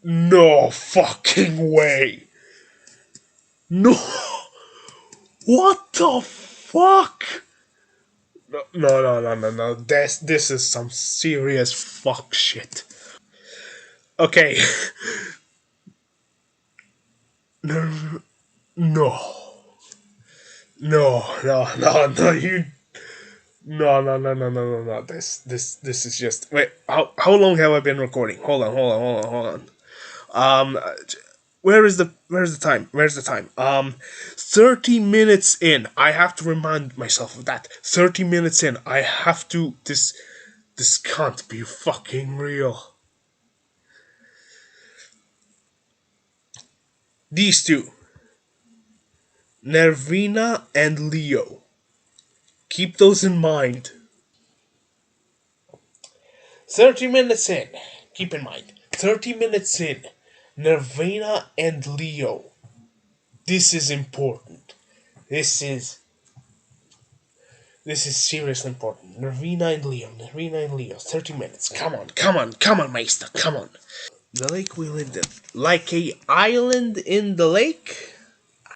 No fucking way. No. What the fuck? No. This is some serious fuck shit. Okay. No. No. No, you. No. This is just. Wait, how long have I been recording? Hold on. Um, where's the time? 30 minutes in. I have to remind myself of that. 30 minutes in. I have to. This can't be fucking real. These two, Nervina and Leo. Keep those in mind. 30 minutes in. Keep in mind. 30 minutes in. Nervina and Leo. This is important. This is This is seriously important. Nervina and Leo. Nervina and Leo. 30 minutes. Come on, come on, come on, Maester, come on. The lake we lived in. Like a island in the lake?